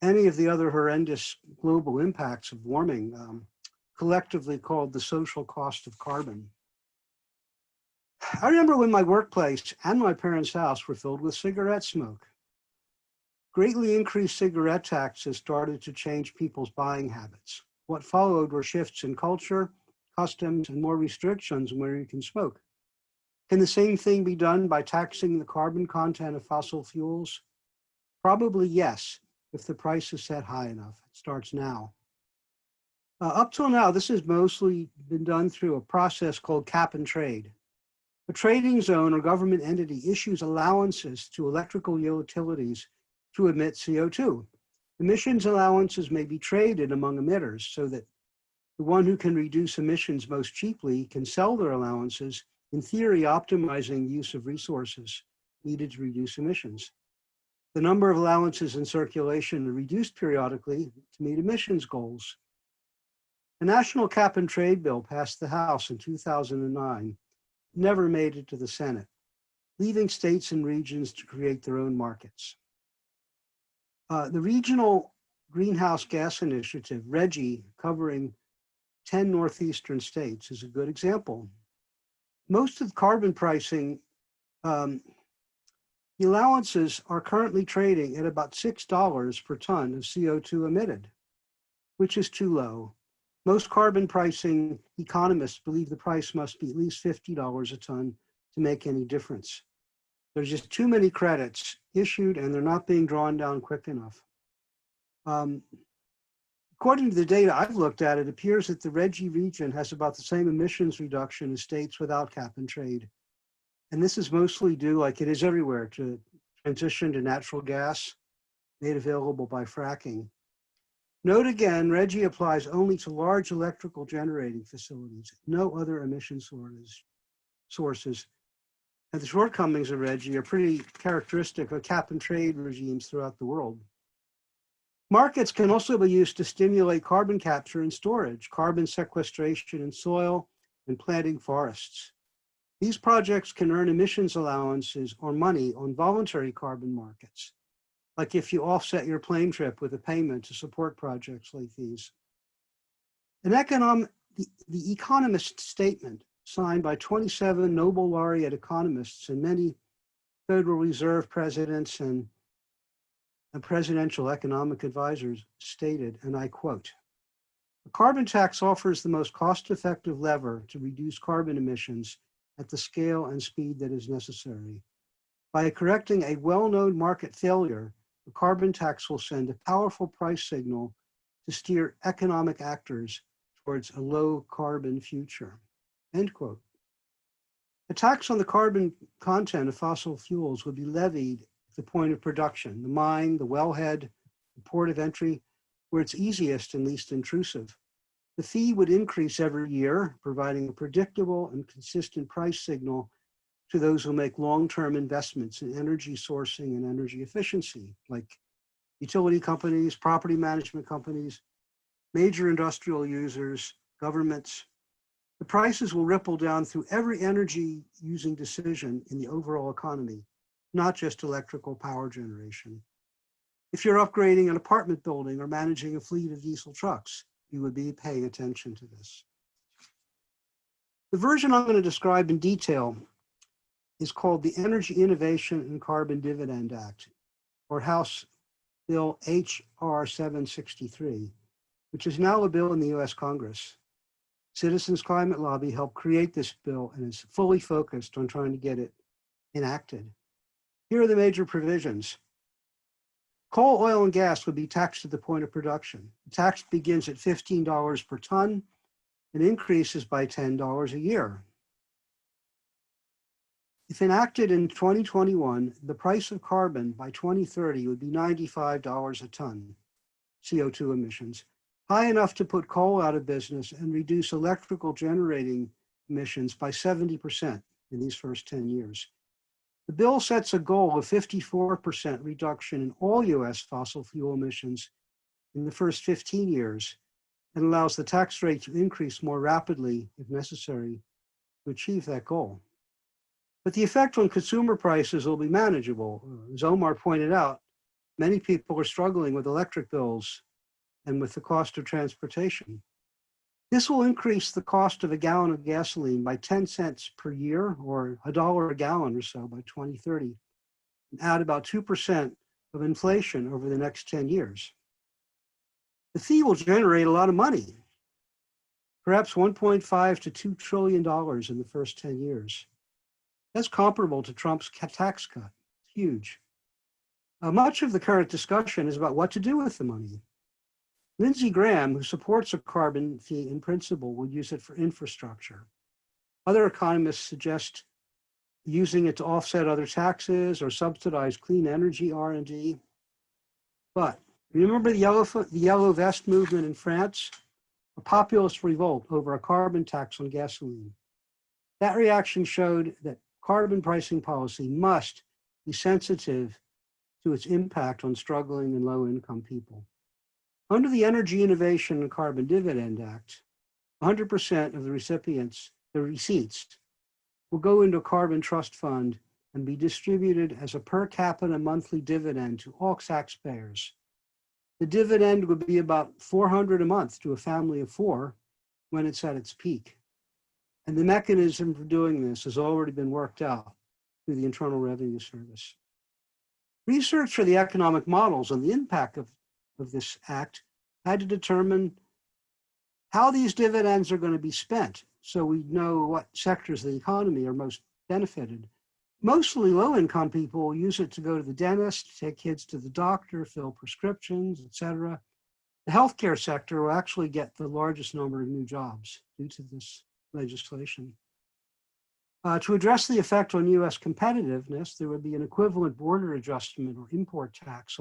any of the other horrendous global impacts of warming, collectively called the social cost of carbon. I remember when my workplace and my parents' house were filled with cigarette smoke. Greatly increased cigarette taxes started to change people's buying habits. What followed were shifts in culture, customs, and more restrictions on where you can smoke. Can the same thing be done by taxing the carbon content of fossil fuels? Probably yes, if the price is set high enough. It starts now. Up till now, this has mostly been done through a process called cap and trade. A trading zone or government entity issues allowances to electrical utilities to emit CO2. Emissions allowances may be traded among emitters so that the one who can reduce emissions most cheaply can sell their allowances, in theory optimizing the use of resources needed to reduce emissions. The number of allowances in circulation are reduced periodically to meet emissions goals. A national cap and trade bill passed the House in 2009, never made it to the Senate, leaving states and regions to create their own markets. The Regional Greenhouse Gas Initiative, RGGI, covering 10 northeastern states, is a good example. Most of the carbon pricing, the allowances are currently trading at about $6 per ton of CO2 emitted, which is too low. Most carbon pricing economists believe the price must be at least $50 a ton to make any difference. There's just too many credits issued and they're not being drawn down quick enough. According to the data I've looked at, it appears that the RGGI region has about the same emissions reduction as states without cap and trade. And this is mostly due, like it is everywhere, to transition to natural gas made available by fracking. Note again, RGGI applies only to large electrical generating facilities, no other emission sources. And the shortcomings of RGGI are pretty characteristic of cap and trade regimes throughout the world. Markets can also be used to stimulate carbon capture and storage, carbon sequestration in soil, and planting forests. These projects can earn emissions allowances or money on voluntary carbon markets, like if you offset your plane trip with a payment to support projects like these. The Economist statement, signed by 27 Nobel laureate economists and many Federal Reserve presidents and presidential economic advisors, stated, and I quote, "A carbon tax offers the most cost-effective lever to reduce carbon emissions at the scale and speed that is necessary. By correcting a well-known market failure, the carbon tax will send a powerful price signal to steer economic actors towards a low carbon future." End quote. A tax on the carbon content of fossil fuels would be levied the point of production, the mine, the wellhead, the port of entry, where it's easiest and least intrusive. The fee would increase every year, providing a predictable and consistent price signal to those who make long-term investments in energy sourcing and energy efficiency, like utility companies, property management companies, major industrial users, governments. The prices will ripple down through every energy using decision in the overall economy, not just electrical power generation. If you're upgrading an apartment building or managing a fleet of diesel trucks, you would be paying attention to this. The version I'm going to describe in detail is called the Energy Innovation and Carbon Dividend Act, or House Bill H.R. 763, which is now a bill in the US Congress. Citizens Climate Lobby helped create this bill and is fully focused on trying to get it enacted. Here are the major provisions. Coal, oil, and gas would be taxed at the point of production. The tax begins at $15 per ton and increases by $10 a year. If enacted in 2021, the price of carbon by 2030 would be $95 a ton, CO2 emissions, high enough to put coal out of business and reduce electrical generating emissions by 70% in these first 10 years. The bill sets a goal of 54% reduction in all US fossil fuel emissions in the first 15 years and allows the tax rate to increase more rapidly if necessary to achieve that goal. But the effect on consumer prices will be manageable. As Omar pointed out, many people are struggling with electric bills and with the cost of transportation. This will increase the cost of a gallon of gasoline by 10 cents per year, or $1 a gallon or so by 2030, and add about 2% of inflation over the next 10 years. The fee will generate a lot of money, perhaps $1.5 to $2 trillion in the first 10 years. That's comparable to Trump's tax cut. It's huge. Much of the current discussion is about what to do with the money. Lindsey Graham, who supports a carbon fee in principle, will use it for infrastructure. Other economists suggest using it to offset other taxes or subsidize clean energy R&D. But remember the yellow vest movement in France? A populist revolt over a carbon tax on gasoline. That reaction showed that carbon pricing policy must be sensitive to its impact on struggling and low-income people. Under the Energy Innovation and Carbon Dividend Act, 100% of the receipts, will go into a carbon trust fund and be distributed as a per capita monthly dividend to all taxpayers. The dividend would be about $400 a month to a family of 4 when it's at its peak. And the mechanism for doing this has already been worked out through the Internal Revenue Service. Research for the economic models on the impact of this act had to determine how these dividends are going to be spent so we know what sectors of the economy are most benefited. Mostly low-income people will use it to go to the dentist, take kids to the doctor, fill prescriptions, etc. The healthcare sector will actually get the largest number of new jobs due to this legislation. To address the effect on US competitiveness, there would be an equivalent border adjustment or import tax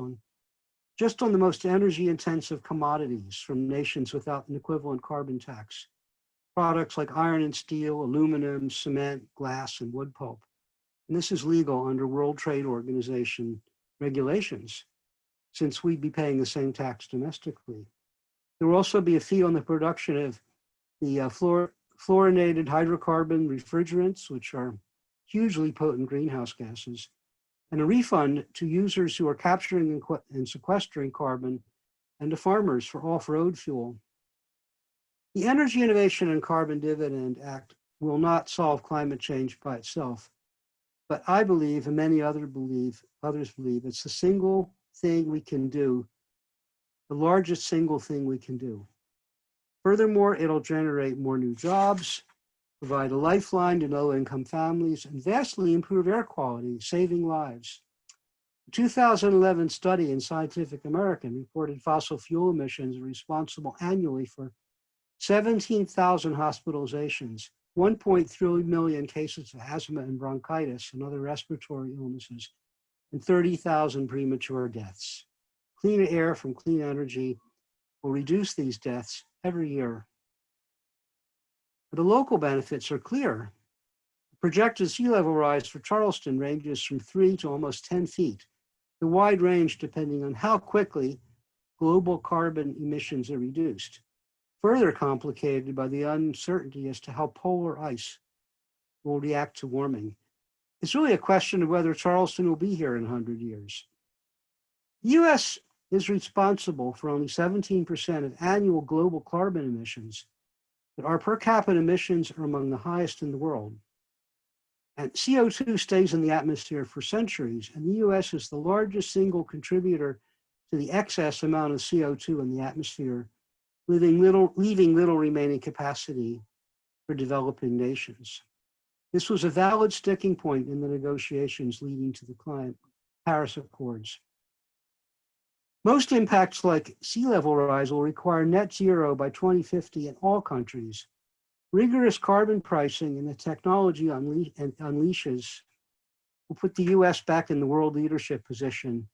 just on the most energy-intensive commodities from nations without an equivalent carbon tax. Products like iron and steel, aluminum, cement, glass, and wood pulp. And this is legal under World Trade Organization regulations, since we'd be paying the same tax domestically. There will also be a fee on the production of the fluorinated hydrocarbon refrigerants, which are hugely potent greenhouse gases, and a refund to users who are capturing and sequestering carbon, and to farmers for off-road fuel. The Energy Innovation and Carbon Dividend Act will not solve climate change by itself, but I believe, and many others believe, it's the single thing we can do, the largest single thing we can do. Furthermore, it'll generate more new jobs, provide a lifeline to low-income families, and vastly improve air quality, saving lives. A 2011 study in Scientific American reported fossil fuel emissions are responsible annually for 17,000 hospitalizations, 1.3 million cases of asthma and bronchitis and other respiratory illnesses, and 30,000 premature deaths. Clean air from clean energy will reduce these deaths every year. But the local benefits are clear. The projected sea level rise for Charleston ranges from 3 to almost 10 feet, a wide range depending on how quickly global carbon emissions are reduced, further complicated by the uncertainty as to how polar ice will react to warming. It's really a question of whether Charleston will be here in 100 years. The US is responsible for only 17% of annual global carbon emissions, but our per capita emissions are among the highest in the world. And CO2 stays in the atmosphere for centuries, and the US is the largest single contributor to the excess amount of CO2 in the atmosphere, leaving little remaining capacity for developing nations. This was a valid sticking point in the negotiations leading to the Paris Accords. Most impacts like sea level rise will require net zero by 2050 in all countries. Rigorous carbon pricing and the technology unleashes will put the US back in the world leadership position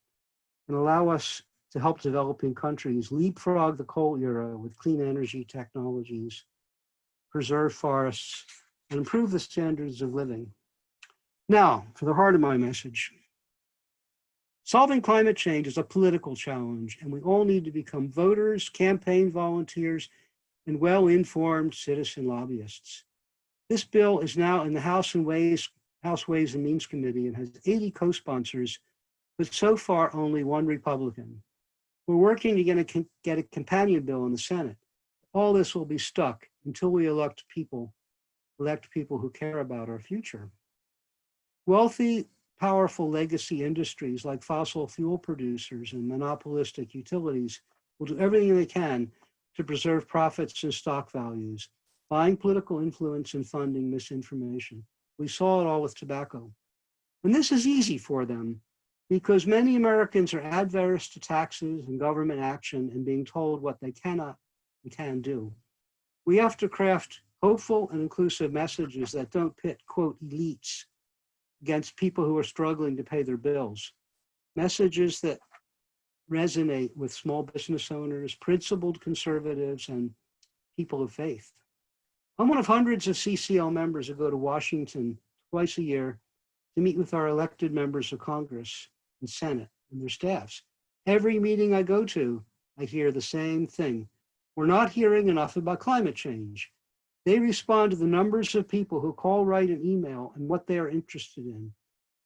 and allow us to help developing countries leapfrog the coal era with clean energy technologies, preserve forests, and improve the standards of living. Now, for the heart of my message. Solving climate change is a political challenge, and we all need to become voters, campaign volunteers, and well-informed citizen lobbyists. This bill is now in the House Ways and Means Committee and has 80 co-sponsors, but so far only one Republican. We're working to get a companion bill in the Senate. All this will be stuck until we elect people who care about our future. Wealthy, powerful legacy industries like fossil fuel producers and monopolistic utilities will do everything they can to preserve profits and stock values, buying political influence and funding misinformation. We saw it all with tobacco. And this is easy for them because many Americans are adverse to taxes and government action and being told what they cannot and can do. We have to craft hopeful and inclusive messages that don't pit, quote, elites against people who are struggling to pay their bills. Messages that resonate with small business owners, principled conservatives, and people of faith. I'm one of hundreds of CCL members who go to Washington twice a year to meet with our elected members of Congress and Senate and their staffs. Every meeting I go to, I hear the same thing. We're not hearing enough about climate change. They respond to the numbers of people who call, write, and email and what they are interested in.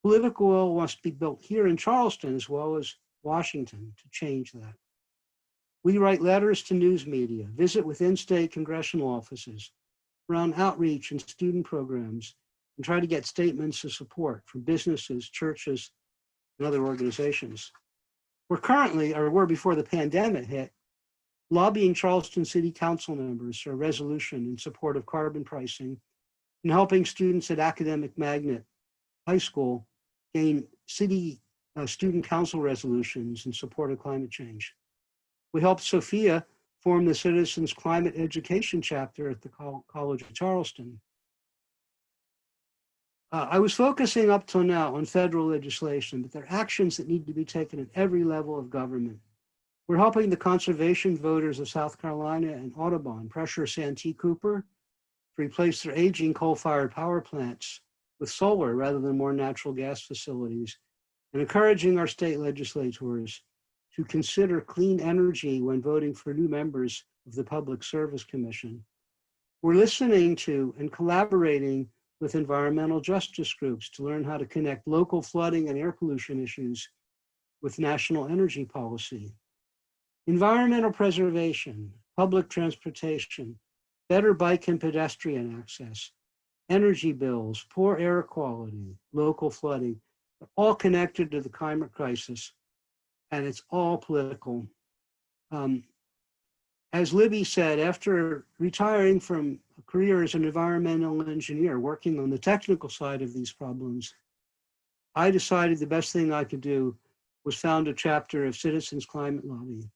Political will must be built here in Charleston as well as Washington to change that. We write letters to news media, visit with in-state congressional offices, run outreach and student programs, and try to get statements of support from businesses, churches, and other organizations. We're were before the pandemic hit, lobbying Charleston City Council members for a resolution in support of carbon pricing and helping students at Academic Magnet High School gain city student council resolutions in support of climate change. We helped Sophia form the Citizens Climate Education Chapter at the College of Charleston. I was focusing up till now on federal legislation, but there are actions that need to be taken at every level of government. We're helping the conservation voters of South Carolina and Audubon pressure Santee Cooper to replace their aging coal-fired power plants with solar rather than more natural gas facilities, and encouraging our state legislators to consider clean energy when voting for new members of the Public Service Commission. We're listening to and collaborating with environmental justice groups to learn how to connect local flooding and air pollution issues with national energy policy. Environmental preservation, public transportation, better bike and pedestrian access, energy bills, poor air quality, local flooding, are all connected to the climate crisis, and it's all political. As Libby said, after retiring from a career as an environmental engineer, working on the technical side of these problems, I decided the best thing I could do was found a chapter of Citizens Climate Lobby.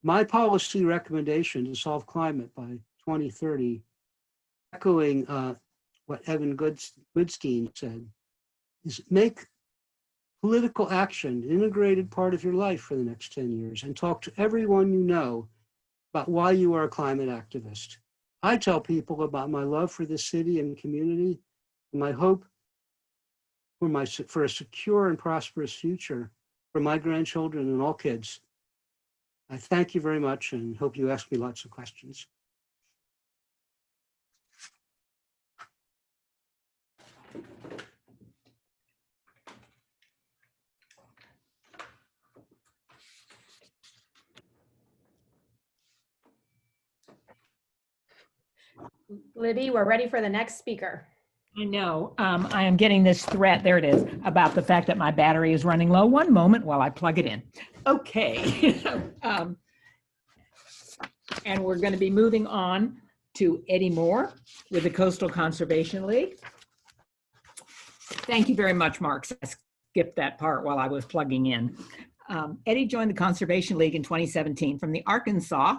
My policy recommendation to solve climate by 2030, echoing what Evan Goodstein said, is make political action, an integrated part of your life for the next 10 years, and talk to everyone you know about why you are a climate activist. I tell people about my love for this city and community, and my hope for a secure and prosperous future for my grandchildren and all kids. I thank you very much and hope you ask me lots of questions. Libby, we're ready for the next speaker. I know. I am getting this threat, there it is, about the fact that my battery is running low. One moment while I plug it in. Okay. And we're going to be moving on to Eddie Moore with the Coastal Conservation League. Thank you very much, Mark. I skipped that part while I was plugging in. Eddie joined the Conservation League in 2017 from the Arkansas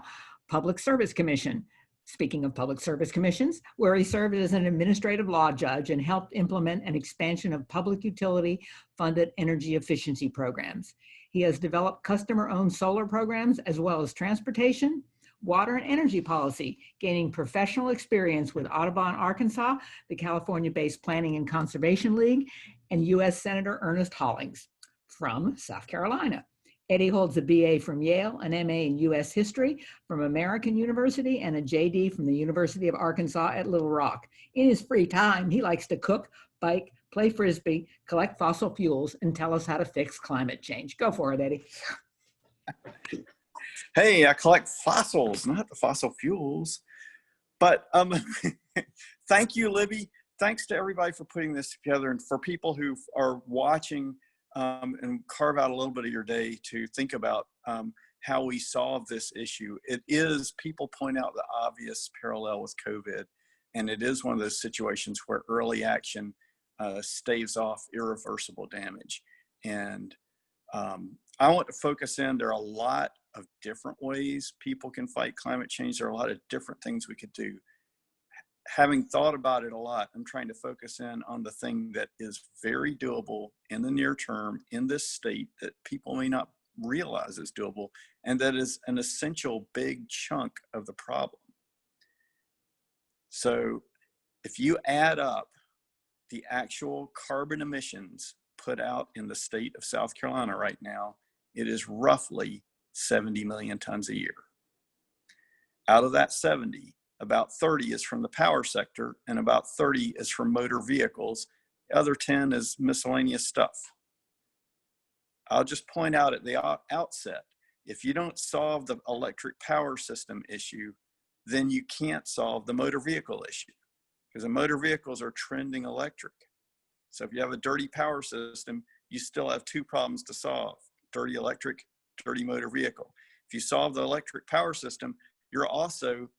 Public Service Commission. Speaking of public service commissions, where he served as an administrative law judge and helped implement an expansion of public utility funded energy efficiency programs. He has developed customer-owned solar programs as well as transportation, water, and energy policy, gaining professional experience with Audubon, Arkansas, the California-based Planning and Conservation League, and U.S. Senator Ernest Hollings from South Carolina. Eddie holds a BA from Yale, an MA in U.S. History from American University, and a JD from the University of Arkansas at Little Rock. In his free time, he likes to cook, bike, play Frisbee, collect fossil fuels, and tell us how to fix climate change. Go for it, Eddie. Hey, I collect fossils, not the fossil fuels. But thank you, Libby. Thanks to everybody for putting this together, and for people who are watching, and carve out a little bit of your day to think about how we solve this issue. It is, people point out the obvious parallel with COVID, and it is one of those situations where early action staves off irreversible damage. And I want to focus in, there are a lot of different ways people can fight climate change. There are a lot of different things we could do. Having thought about it a lot, I'm trying to focus in on the thing that is very doable in the near term in this state that people may not realize is doable, and that is an essential big chunk of the problem. So if you add up the actual carbon emissions put out in the state of South Carolina right now, it is roughly 70 million tons a year. Out of that 70, about 30 is from the power sector, and about 30 is from motor vehicles. The other 10 is miscellaneous stuff. I'll just point out at the outset, if you don't solve the electric power system issue, then you can't solve the motor vehicle issue, because the motor vehicles are trending electric. So if you have a dirty power system, you still have two problems to solve: dirty electric, dirty motor vehicle. If you solve the electric power system, you're also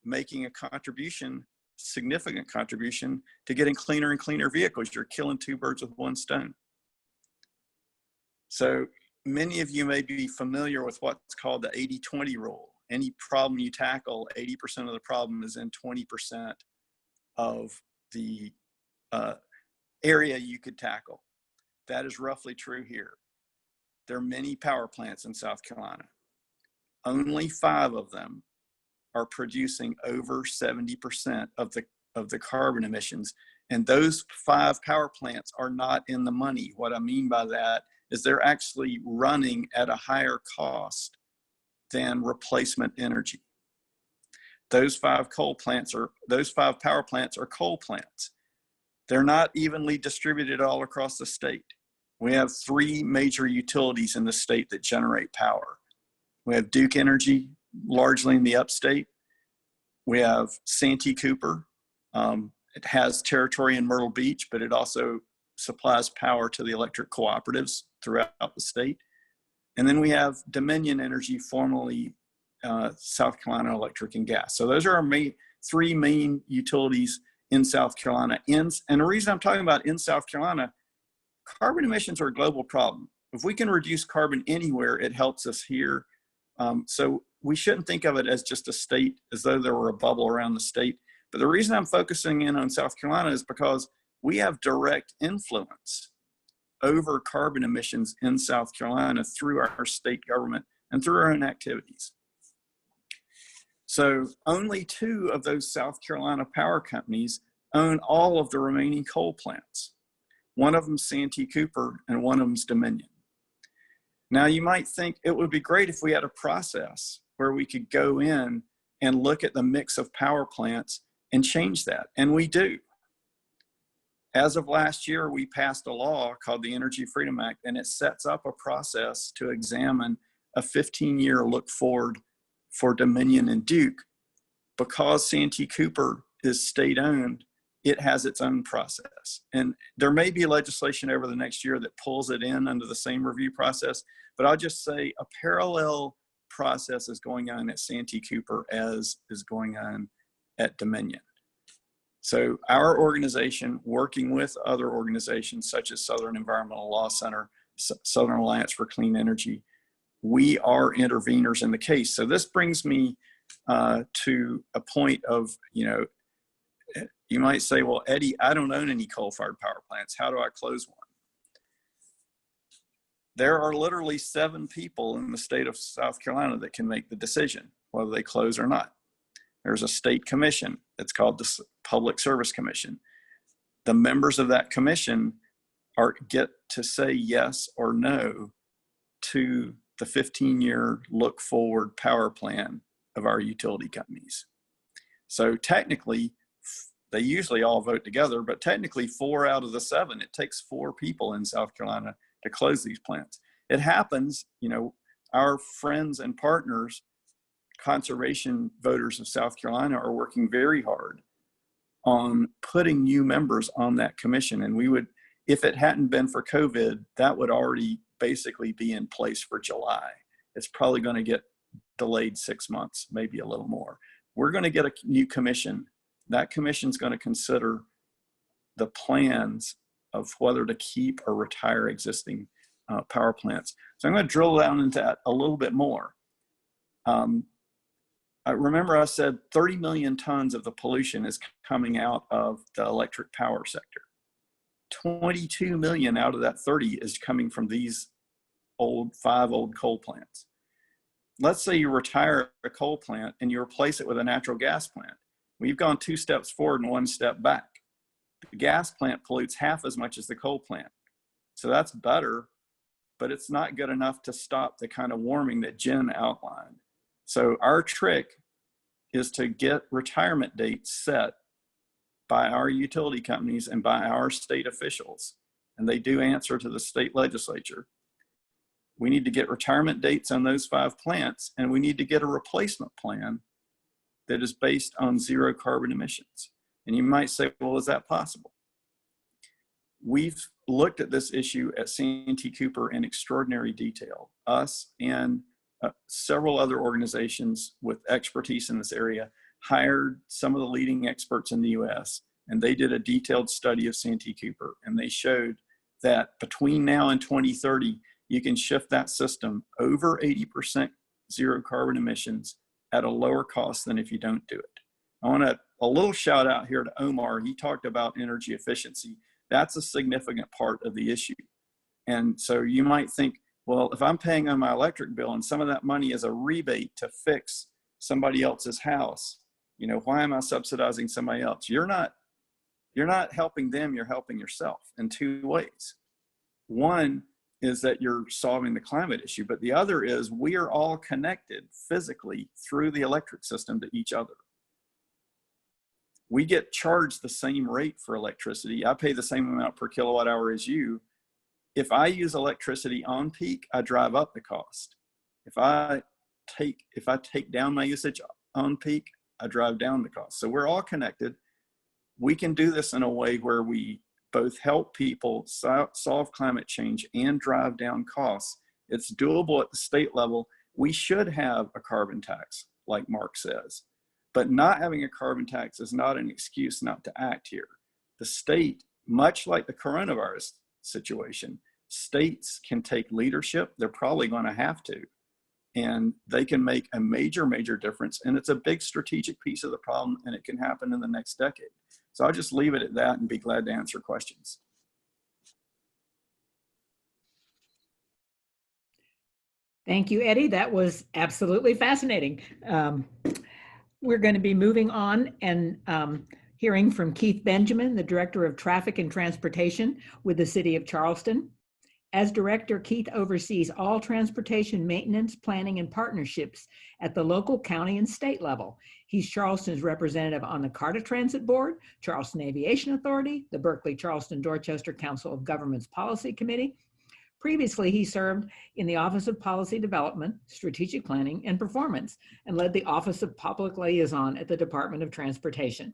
making a contribution, significant contribution, to getting cleaner and cleaner vehicles. You're killing two birds with one stone. So many of you may be familiar with what's called the 80-20 rule. Any problem you tackle, 80% of the problem is in 20% of the area you could tackle. That is roughly true here. There are many power plants in South Carolina. Only 5 of them are producing over 70% of the carbon emissions. And those 5 power plants are not in the money. What I mean by that is they're actually running at a higher cost than replacement energy. Those 5 power plants are coal plants. They're not evenly distributed all across the state. We have 3 major utilities in the state that generate power. We have Duke Energy, largely in the upstate. We have Santee Cooper. It has territory in Myrtle Beach, but it also supplies power to the electric cooperatives throughout the state. And then we have Dominion Energy, formerly South Carolina Electric and Gas. So those are our 3 main utilities in South Carolina. And the reason I'm talking about in South Carolina, carbon emissions are a global problem. If we can reduce carbon anywhere, it helps us here. So we shouldn't think of it as just a state, as though there were a bubble around the state. But the reason I'm focusing in on South Carolina is because we have direct influence over carbon emissions in South Carolina through our state government and through our own activities. So only 2 of those South Carolina power companies own all of the remaining coal plants. One of them Santee Cooper and one of them's Dominion. Now you might think it would be great if we had a process where we could go in and look at the mix of power plants and change that, and we do. As of last year, we passed a law called the Energy Freedom Act, and it sets up a process to examine a 15-year look forward for Dominion and Duke. Because Santee Cooper is state-owned, it has its own process. And there may be legislation over the next year that pulls it in under the same review process, but I'll just say a parallel process is going on at Santee Cooper as is going on at Dominion. So our organization, working with other organizations such as Southern Environmental Law Center, Southern Alliance for Clean Energy, we are interveners in the case. So this brings me to a point of, you might say, well, Eddie, I don't own any coal-fired power plants. How do I close one? There are literally 7 people in the state of South Carolina that can make the decision whether they close or not. There's a state commission. It's called the Public Service Commission. The members of that commission get to say yes or no to the 15-year look forward power plan of our utility companies. So technically, they usually all vote together, but technically 4 out of the 7, it takes 4 people in South Carolina to close these plants. It happens, our friends and partners, conservation voters of South Carolina, are working very hard on putting new members on that commission. And we would, if it hadn't been for COVID, that would already basically be in place for July. It's probably going to get delayed 6 months, maybe a little more. We're going to get a new commission. That commission's going to consider the plans of whether to keep or retire existing power plants. So I'm going to drill down into that a little bit more. I remember I said 30 million tons of the pollution is coming out of the electric power sector. 22 million out of that 30 is coming from these 5 old coal plants. Let's say you retire a coal plant and you replace it with a natural gas plant. We've gone 2 steps forward and 1 step back. The gas plant pollutes half as much as the coal plant. So that's better, but it's not good enough to stop the kind of warming that Jen outlined. So our trick is to get retirement dates set by our utility companies and by our state officials, and they do answer to the state legislature. We need to get retirement dates on those 5 plants, and we need to get a replacement plan that is based on 0 carbon emissions. And you might say, well, is that possible? We've looked at this issue at Santee Cooper in extraordinary detail. Us and several other organizations with expertise in this area hired some of the leading experts in the US, and they did a detailed study of Santee Cooper, and they showed that between now and 2030, you can shift that system over 80% 0 carbon emissions at a lower cost than if you don't do it. I want a little shout out here to Omar. He talked about energy efficiency. That's a significant part of the issue. And so you might think, well, if I'm paying on my electric bill and some of that money is a rebate to fix somebody else's house, why am I subsidizing somebody else? You're not helping them, you're helping yourself in 2 ways. One is that you're solving the climate issue, but the other is we are all connected physically through the electric system to each other. We get charged the same rate for electricity. I pay the same amount per kilowatt hour as you. If I use electricity on peak, I drive up the cost. If I take down my usage on peak, I drive down the cost. So we're all connected. We can do this in a way where we both help people solve climate change and drive down costs. It's doable at the state level. We should have a carbon tax, like Mark says, but not having a carbon tax is not an excuse not to act here. The state, much like the coronavirus situation, states can take leadership. They're probably going to have to, and they can make a major, major difference. And it's a big strategic piece of the problem, and it can happen in the next decade. So I'll just leave it at that and be glad to answer questions. Thank you, Eddie. That was absolutely fascinating. We're going to be moving on and hearing from Keith Benjamin, the Director of Traffic and Transportation with the City of Charleston. As director, Keith oversees all transportation maintenance, planning, and partnerships at the local, county, and state level. He's Charleston's representative on the CARTA Transit Board, Charleston Aviation Authority, the Berkeley-Charleston-Dorchester Council of Governments Policy Committee. Previously, he served in the Office of Policy Development, Strategic Planning, and Performance, and led the Office of Public Liaison at the Department of Transportation.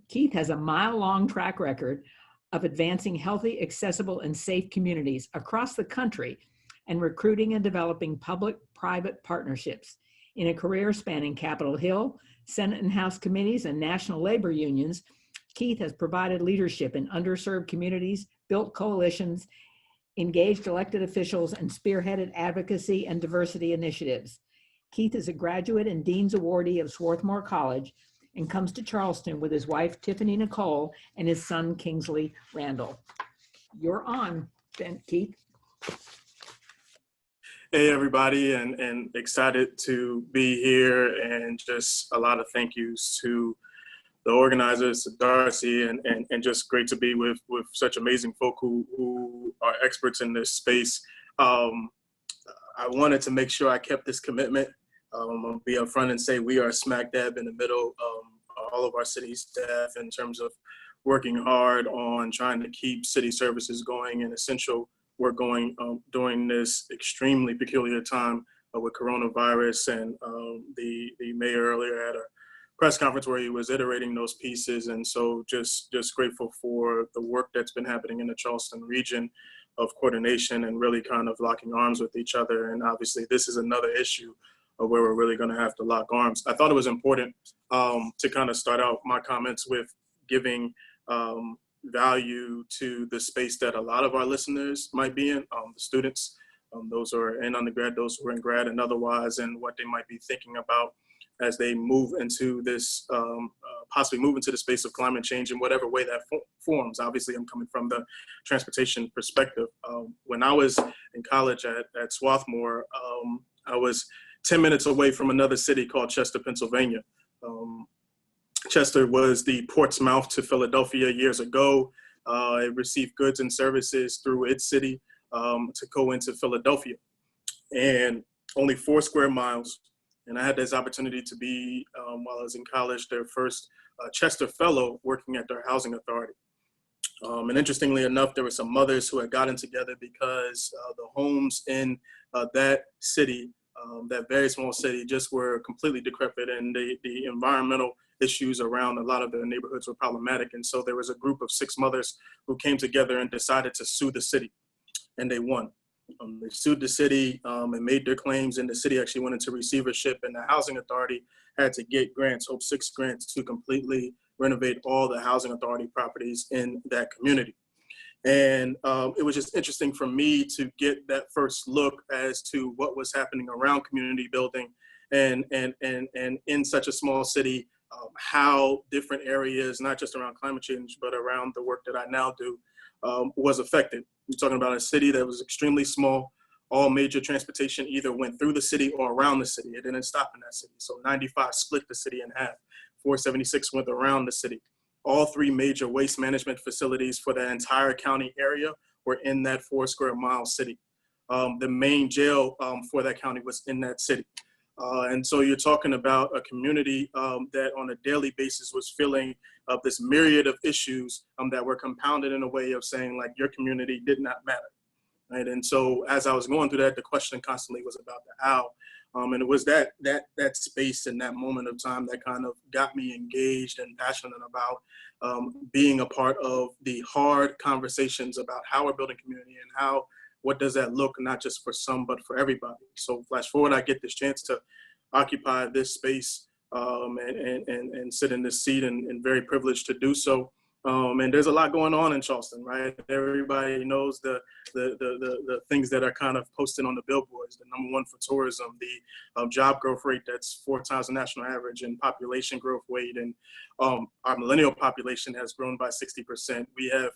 Keith has a mile-long track record of advancing healthy, accessible, and safe communities across the country and recruiting and developing public-private partnerships. In a career spanning Capitol Hill, Senate and House committees, and national labor unions, Keith has provided leadership in underserved communities, built coalitions, engaged elected officials, and spearheaded advocacy and diversity initiatives. Keith is a graduate and Dean's Awardee of Swarthmore College and comes to Charleston with his wife, Tiffany Nicole, and his son, Kingsley Randall. You're on, Keith. Hey, everybody, and excited to be here, and just a lot of thank yous to the organizers, to Darcy, and just great to be with such amazing folk who are experts in this space. I wanted to make sure I kept this commitment. I'll be upfront and say we are smack dab in the middle of all of our city staff in terms of working hard on trying to keep city services going and essential work going during this extremely peculiar time with coronavirus. And the mayor earlier had a press conference where he was iterating those pieces. And so just grateful for the work that's been happening in the Charleston region of coordination and really kind of locking arms with each other. And obviously this is another issue where we're really going to have to lock arms. I thought it was important to kind of start out my comments with giving value to the space that a lot of our listeners might be in, the students, those who are in undergrad, those who are in grad and otherwise, and what they might be thinking about as they move into this, possibly move into the space of climate change in whatever way that forms. Obviously, I'm coming from the transportation perspective. When I was in college at Swarthmore, I was 10 minutes away from another city called Chester, Pennsylvania. Chester was the port's mouth to Philadelphia years ago. It received goods and services through its city to go into Philadelphia. And only 4 square miles. And I had this opportunity to be, while I was in college, their first Chester Fellow working at their housing authority. And interestingly enough, there were some mothers who had gotten together because the homes in that city, that very small city, just were completely decrepit, and the environmental issues around a lot of the neighborhoods were problematic. And so there was a group of 6 mothers who came together and decided to sue the city, and they won. They sued the city and made their claims, and the city actually went into receivership, and the housing authority had to get grants, Hope 6 grants, to completely renovate all the housing authority properties in that community. And it was just interesting for me to get that first look as to what was happening around community building and in such a small city, how different areas, not just around climate change, but around the work that I now do, was affected. We're talking about a city that was extremely small. All major transportation either went through the city or around the city. It didn't stop in that city. So 95 split the city in half. 476 went around the city. All 3 major waste management facilities for the entire county area were in that 4 square mile city. The main jail for that county was in that city. And so you're talking about a community that on a daily basis was feeling this myriad of issues that were compounded in a way of saying, like, your community did not matter. Right? And so as I was going through that, the question constantly was about the how. And it was that space and that moment of time that kind of got me engaged and passionate about being a part of the hard conversations about how we're building community and what does that look, not just for some, but for everybody. So flash forward, I get this chance to occupy this space and sit in this seat, and very privileged to do so. And there's a lot going on in Charleston, right? Everybody knows the things that are kind of posted on the billboards. The #1 for tourism, the job growth rate that's 4 times the national average, and population growth rate. And our millennial population has grown by 60%. We have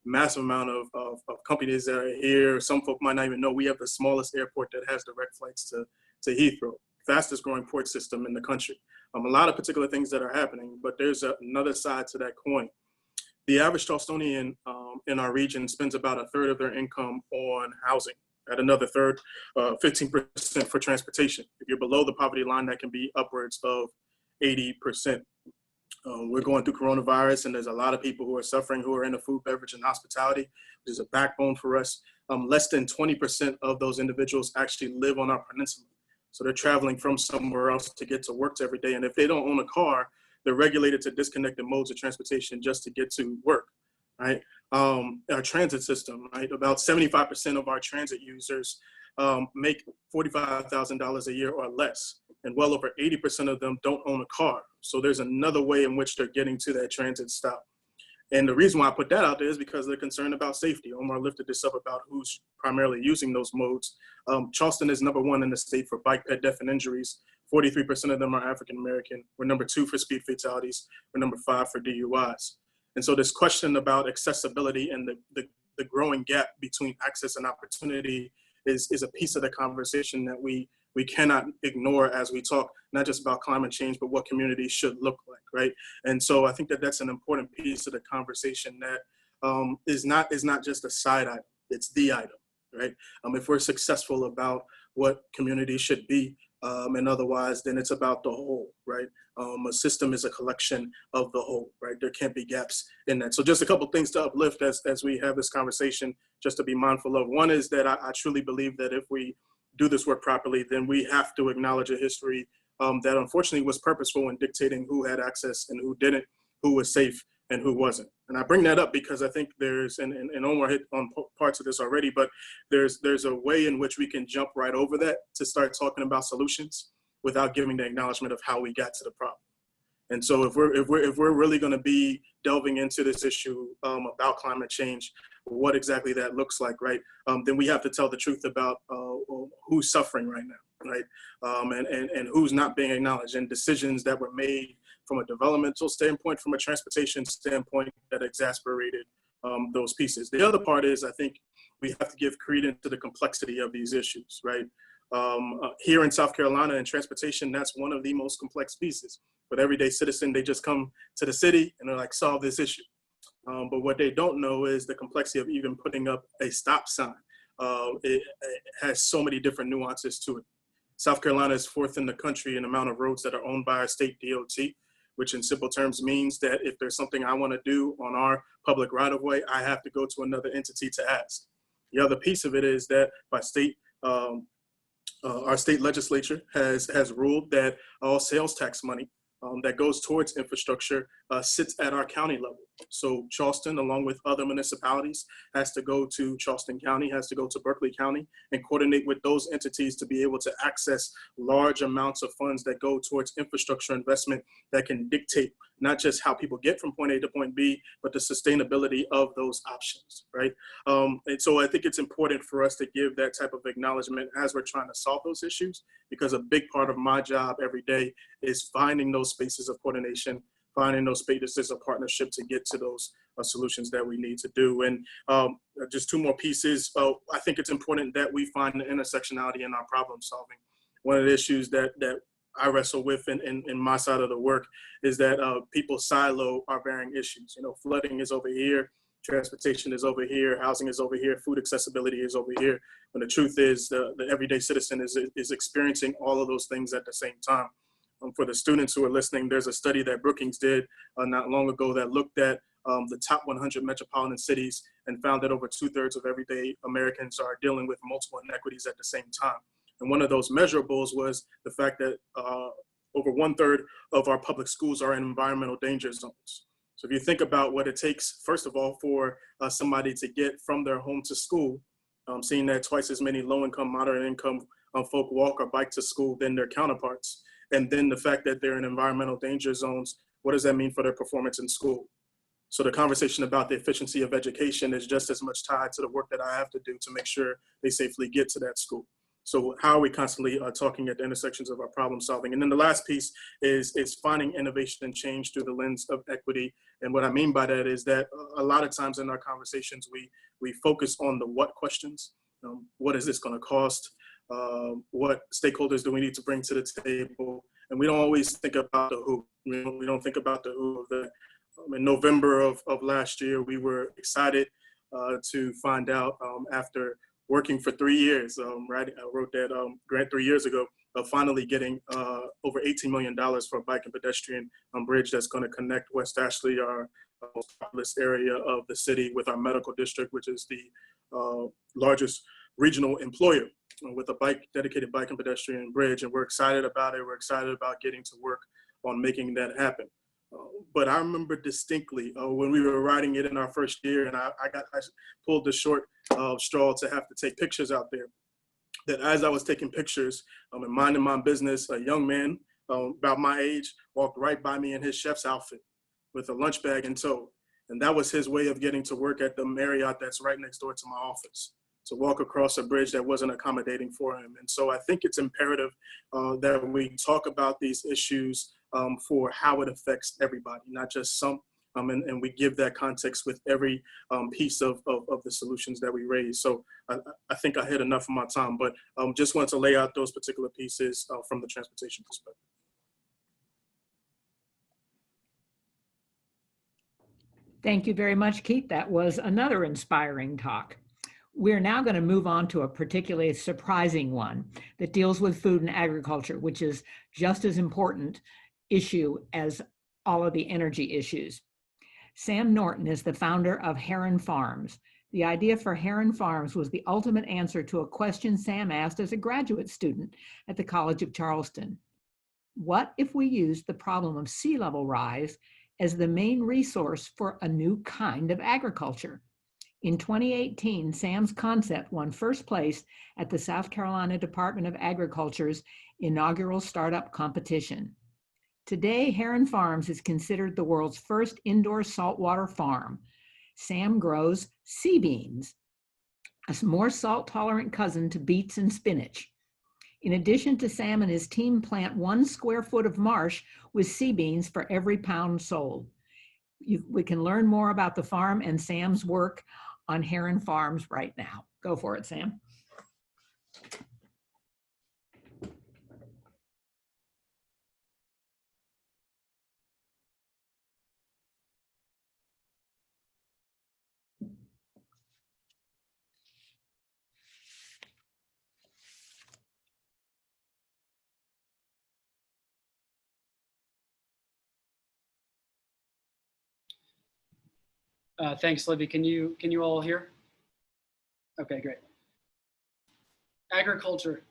massive amount of companies that are here. Some folk might not even know we have the smallest airport that has direct flights to Heathrow, fastest growing port system in the country. A lot of particular things that are happening, but there's another side to that coin. The average Charlestonian in our region spends about a third of their income on housing, at another third, 15% for transportation. If you're below the poverty line, that can be upwards of 80%. We're going through coronavirus, and there's a lot of people who are suffering who are in the food, beverage, and hospitality, which is a backbone for us. Less than 20% of those individuals actually live on our peninsula. So they're traveling from somewhere else to get to work every day. And if they don't own a car, they're regulated to disconnected modes of transportation just to get to work, right? Our transit system, right? About 75% of our transit users make $45,000 a year or less, and well over 80% of them don't own a car. So there's another way in which they're getting to that transit stop. And the reason why I put that out there is because they're concerned about safety. Omar lifted this up about who's primarily using those modes. Charleston is #1 in the state for bike, pet, death, and injuries. 43% of them are African-American. We're #2 for speed fatalities. We're #5 for DUIs. And so this question about accessibility and the growing gap between access and opportunity is a piece of the conversation that we cannot ignore as we talk, not just about climate change, but what communities should look like, right? And so I think that that's an important piece of the conversation that is not just a side item, it's the item, right? If we're successful about what communities should be and otherwise, then it's about the whole, right? A system is a collection of the whole, right? There can't be gaps in that. So just a couple things to uplift as we have this conversation, just to be mindful of. One is that I truly believe that if we do this work properly, then we have to acknowledge a history that unfortunately was purposeful in dictating who had access and who didn't, who was safe and who wasn't. And I bring that up because I think there's, and Omar hit on parts of this already, but there's a way in which we can jump right over that to start talking about solutions without giving the acknowledgement of how we got to the problem. And so if we're really going to be delving into this issue about climate change, what exactly that looks like, right? Then we have to tell the truth about who's suffering right now, right? And who's not being acknowledged, and decisions that were made from a developmental standpoint, from a transportation standpoint, that exasperated those pieces. The other part is, I think we have to give credence to the complexity of these issues, right? Here in South Carolina, in transportation, that's one of the most complex pieces. But everyday citizen, they just come to the city and they're like, solve this issue. But what they don't know is the complexity of even putting up a stop sign. It has so many different nuances to it. South Carolina is 4th in the country in amount of roads that are owned by our state DOT, which in simple terms means that if there's something I want to do on our public right-of-way, I have to go to another entity to ask. The other piece of it is that by state, our state legislature has ruled that all sales tax money that goes towards infrastructure sits at our county level. So Charleston, along with other municipalities, has to go to Charleston County, has to go to Berkeley County, and coordinate with those entities to be able to access large amounts of funds that go towards infrastructure investment that can dictate not just how people get from point A to point B, but the sustainability of those options, right? And so I think it's important for us to give that type of acknowledgement as we're trying to solve those issues, because a big part of my job every day is finding those spaces of coordination, finding those spaces of partnership to get to those solutions that we need to do. And just 2 more pieces. I think it's important that we find the intersectionality in our problem solving. One of the issues that I wrestle with in my side of the work is that people silo our varying issues. You know, flooding is over here, transportation is over here, housing is over here, food accessibility is over here. When the truth is the everyday citizen is experiencing all of those things at the same time. For the students who are listening, there's a study that Brookings did not long ago that looked at the top 100 metropolitan cities and found that over 2/3 of everyday Americans are dealing with multiple inequities at the same time. And one of those measurables was the fact that over 1/3 of our public schools are in environmental danger zones. So if you think about what it takes, first of all, for somebody to get from their home to school, seeing that twice as many low-income, moderate-income folk walk or bike to school than their counterparts, and then the fact that they're in environmental danger zones, what does that mean for their performance in school? So the conversation about the efficiency of education is just as much tied to the work that I have to do to make sure they safely get to that school. So how are we constantly talking at the intersections of our problem solving? And then the last piece is finding innovation and change through the lens of equity. And what I mean by that is that a lot of times in our conversations, we focus on the what questions. What is this going to cost? What stakeholders do we need to bring to the table? And we don't always think about the who. We don't think about the who of that. In November of last year, we were excited to find out after working for 3 years, right? I wrote that grant 3 years ago, of finally getting over $18 million for a bike and pedestrian bridge that's going to connect West Ashley, our most populous area of the city, with our medical district, which is the largest regional employer, with a dedicated bike and pedestrian bridge. And we're excited about it. We're excited about getting to work on making that happen. But I remember distinctly when we were writing it in our first year, and I pulled the short straw to have to take pictures out there, that as I was taking pictures and minding my business, a young man about my age walked right by me in his chef's outfit with a lunch bag in tow. And that was his way of getting to work at the Marriott that's right next door to my office, to walk across a bridge that wasn't accommodating for him. And so I think it's imperative that we talk about these issues for how it affects everybody, not just some, and we give that context with every piece of the solutions that we raise. So I think I hit enough of my time, but just wanted to lay out those particular pieces from the transportation perspective. Thank you very much, Keith. That was another inspiring talk. We're now going to move on to a particularly surprising one that deals with food and agriculture, which is just as important issue as all of the energy issues. Sam Norton is the founder of Heron Farms. The idea for Heron Farms was the ultimate answer to a question Sam asked as a graduate student at the College of Charleston. What if we used the problem of sea level rise as the main resource for a new kind of agriculture? In 2018, Sam's concept won first place at the South Carolina Department of Agriculture's inaugural startup competition. Today, Heron Farms is considered the world's first indoor saltwater farm. Sam grows sea beans, a more salt-tolerant cousin to beets and spinach. In addition to Sam and his team plant 1 square foot of marsh with sea beans for every pound sold. We can learn more about the farm and Sam's work on Heron Farms right now. Go for it, Sam. Thanks, Libby. Can you all hear? Okay, great. Agriculture,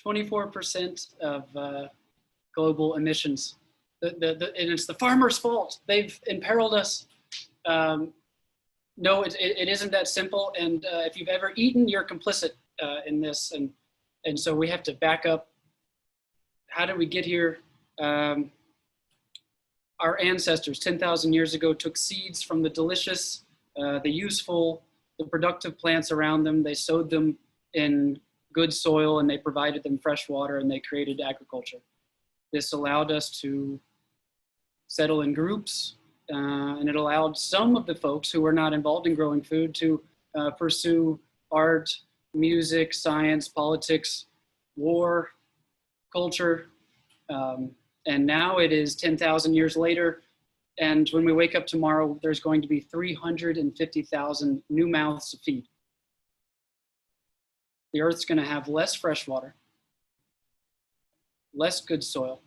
24% of global emissions. And it's the farmers' fault. They've imperiled us. No, it isn't that simple. And if you've ever eaten, you're complicit in this. And so we have to back up. How did we get here? Our ancestors 10,000 years ago took seeds from the delicious, the useful, the productive plants around them. They sowed them in good soil and they provided them fresh water and they created agriculture. This allowed us to settle in groups and it allowed some of the folks who were not involved in growing food to pursue art, music, science, politics, war, culture. And now it is 10,000 years later. And when we wake up tomorrow, there's going to be 350,000 new mouths to feed. The earth's going to have less fresh water, less good soil.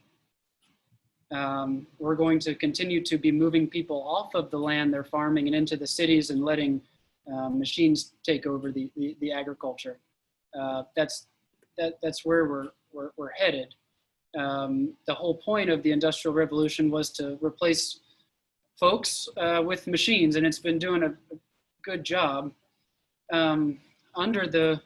We're going to continue to be moving people off of the land they're farming and into the cities and letting machines take over the agriculture. That's where we're headed. The whole point of the Industrial Revolution was to replace folks with machines, and it's been doing a good job. Under the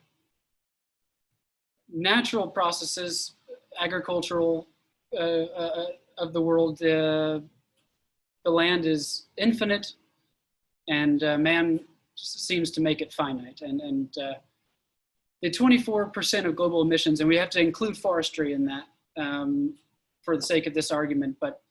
natural processes, agricultural of the world, the land is infinite, and man seems to make it finite. And the 24% of global emissions, and we have to include forestry in that for the sake of this argument, but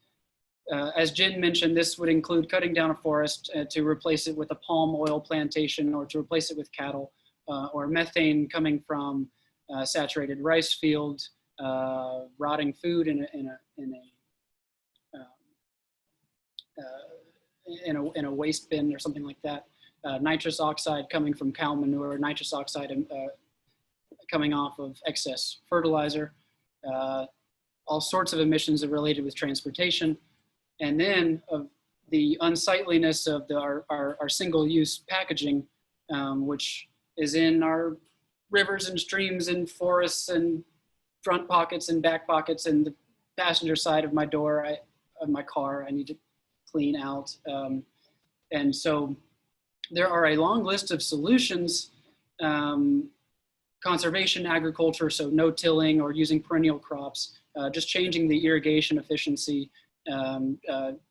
as Jen mentioned, this would include cutting down a forest to replace it with a palm oil plantation, or to replace it with cattle, or methane coming from saturated rice field, rotting food in a waste bin or something like that. Nitrous oxide coming from cow manure, nitrous oxide coming off of excess fertilizer, all sorts of emissions are related with transportation. And then of the unsightliness of our single-use packaging, which is in our rivers and streams and forests and front pockets and back pockets and the passenger side of my door, of my car, I need to clean out. And so there are a long list of solutions, conservation agriculture, so no tilling or using perennial crops, just changing the irrigation efficiency,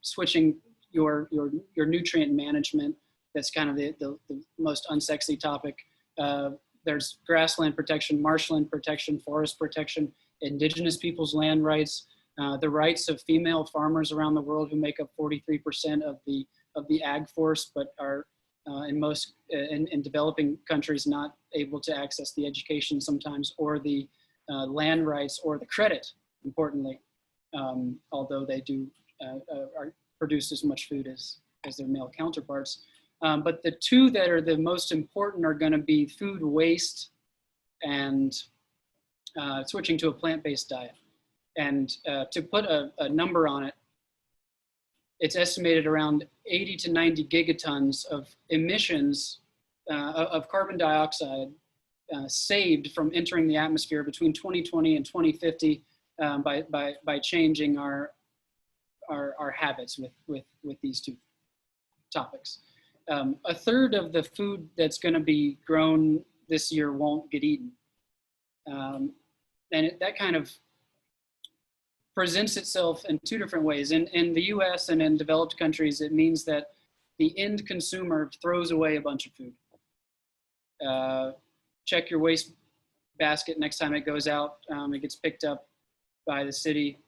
switching your nutrient management. That's kind of the most unsexy topic. There's grassland protection, marshland protection, forest protection, indigenous people's land rights, the rights of female farmers around the world who make up 43% of the ag force, but are in developing countries not able to access the education sometimes, or the land rights, or the credit, importantly, although they do produce as much food as their male counterparts. But the two that are the most important are going to be food waste and switching to a plant-based diet. And to put a number on it, it's estimated around 80 to 90 gigatons of emissions of carbon dioxide saved from entering the atmosphere between 2020 and 2050 by changing our habits with these two topics. A third of the food that's going to be grown this year won't get eaten. And that kind of presents itself in two different ways. In the US and in developed countries, it means that the end consumer throws away a bunch of food. Check your waste basket next time it goes out. It gets picked up by the city.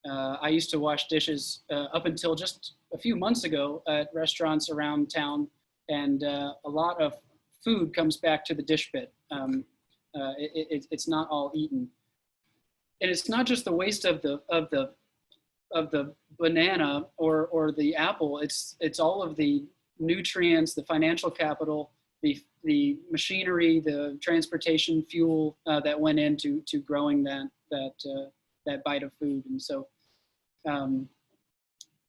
I used to wash dishes up until just a few months ago at restaurants around town, and a lot of food comes back to the dish pit. It's not all eaten. And it's not just the waste of the banana or the apple. It's all of the nutrients, the financial capital, the machinery, the transportation fuel that went into growing that bite of food. And so,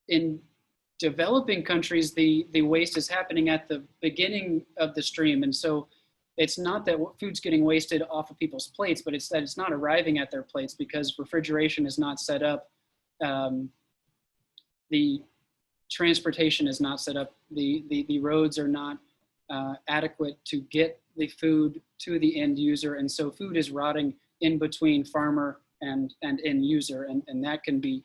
in developing countries, the waste is happening at the beginning of the stream, and so. It's not that food's getting wasted off of people's plates, but it's that it's not arriving at their plates because refrigeration is not set up. The transportation is not set up. The roads are not adequate to get the food to the end user. And so food is rotting in between farmer and end user, and that can be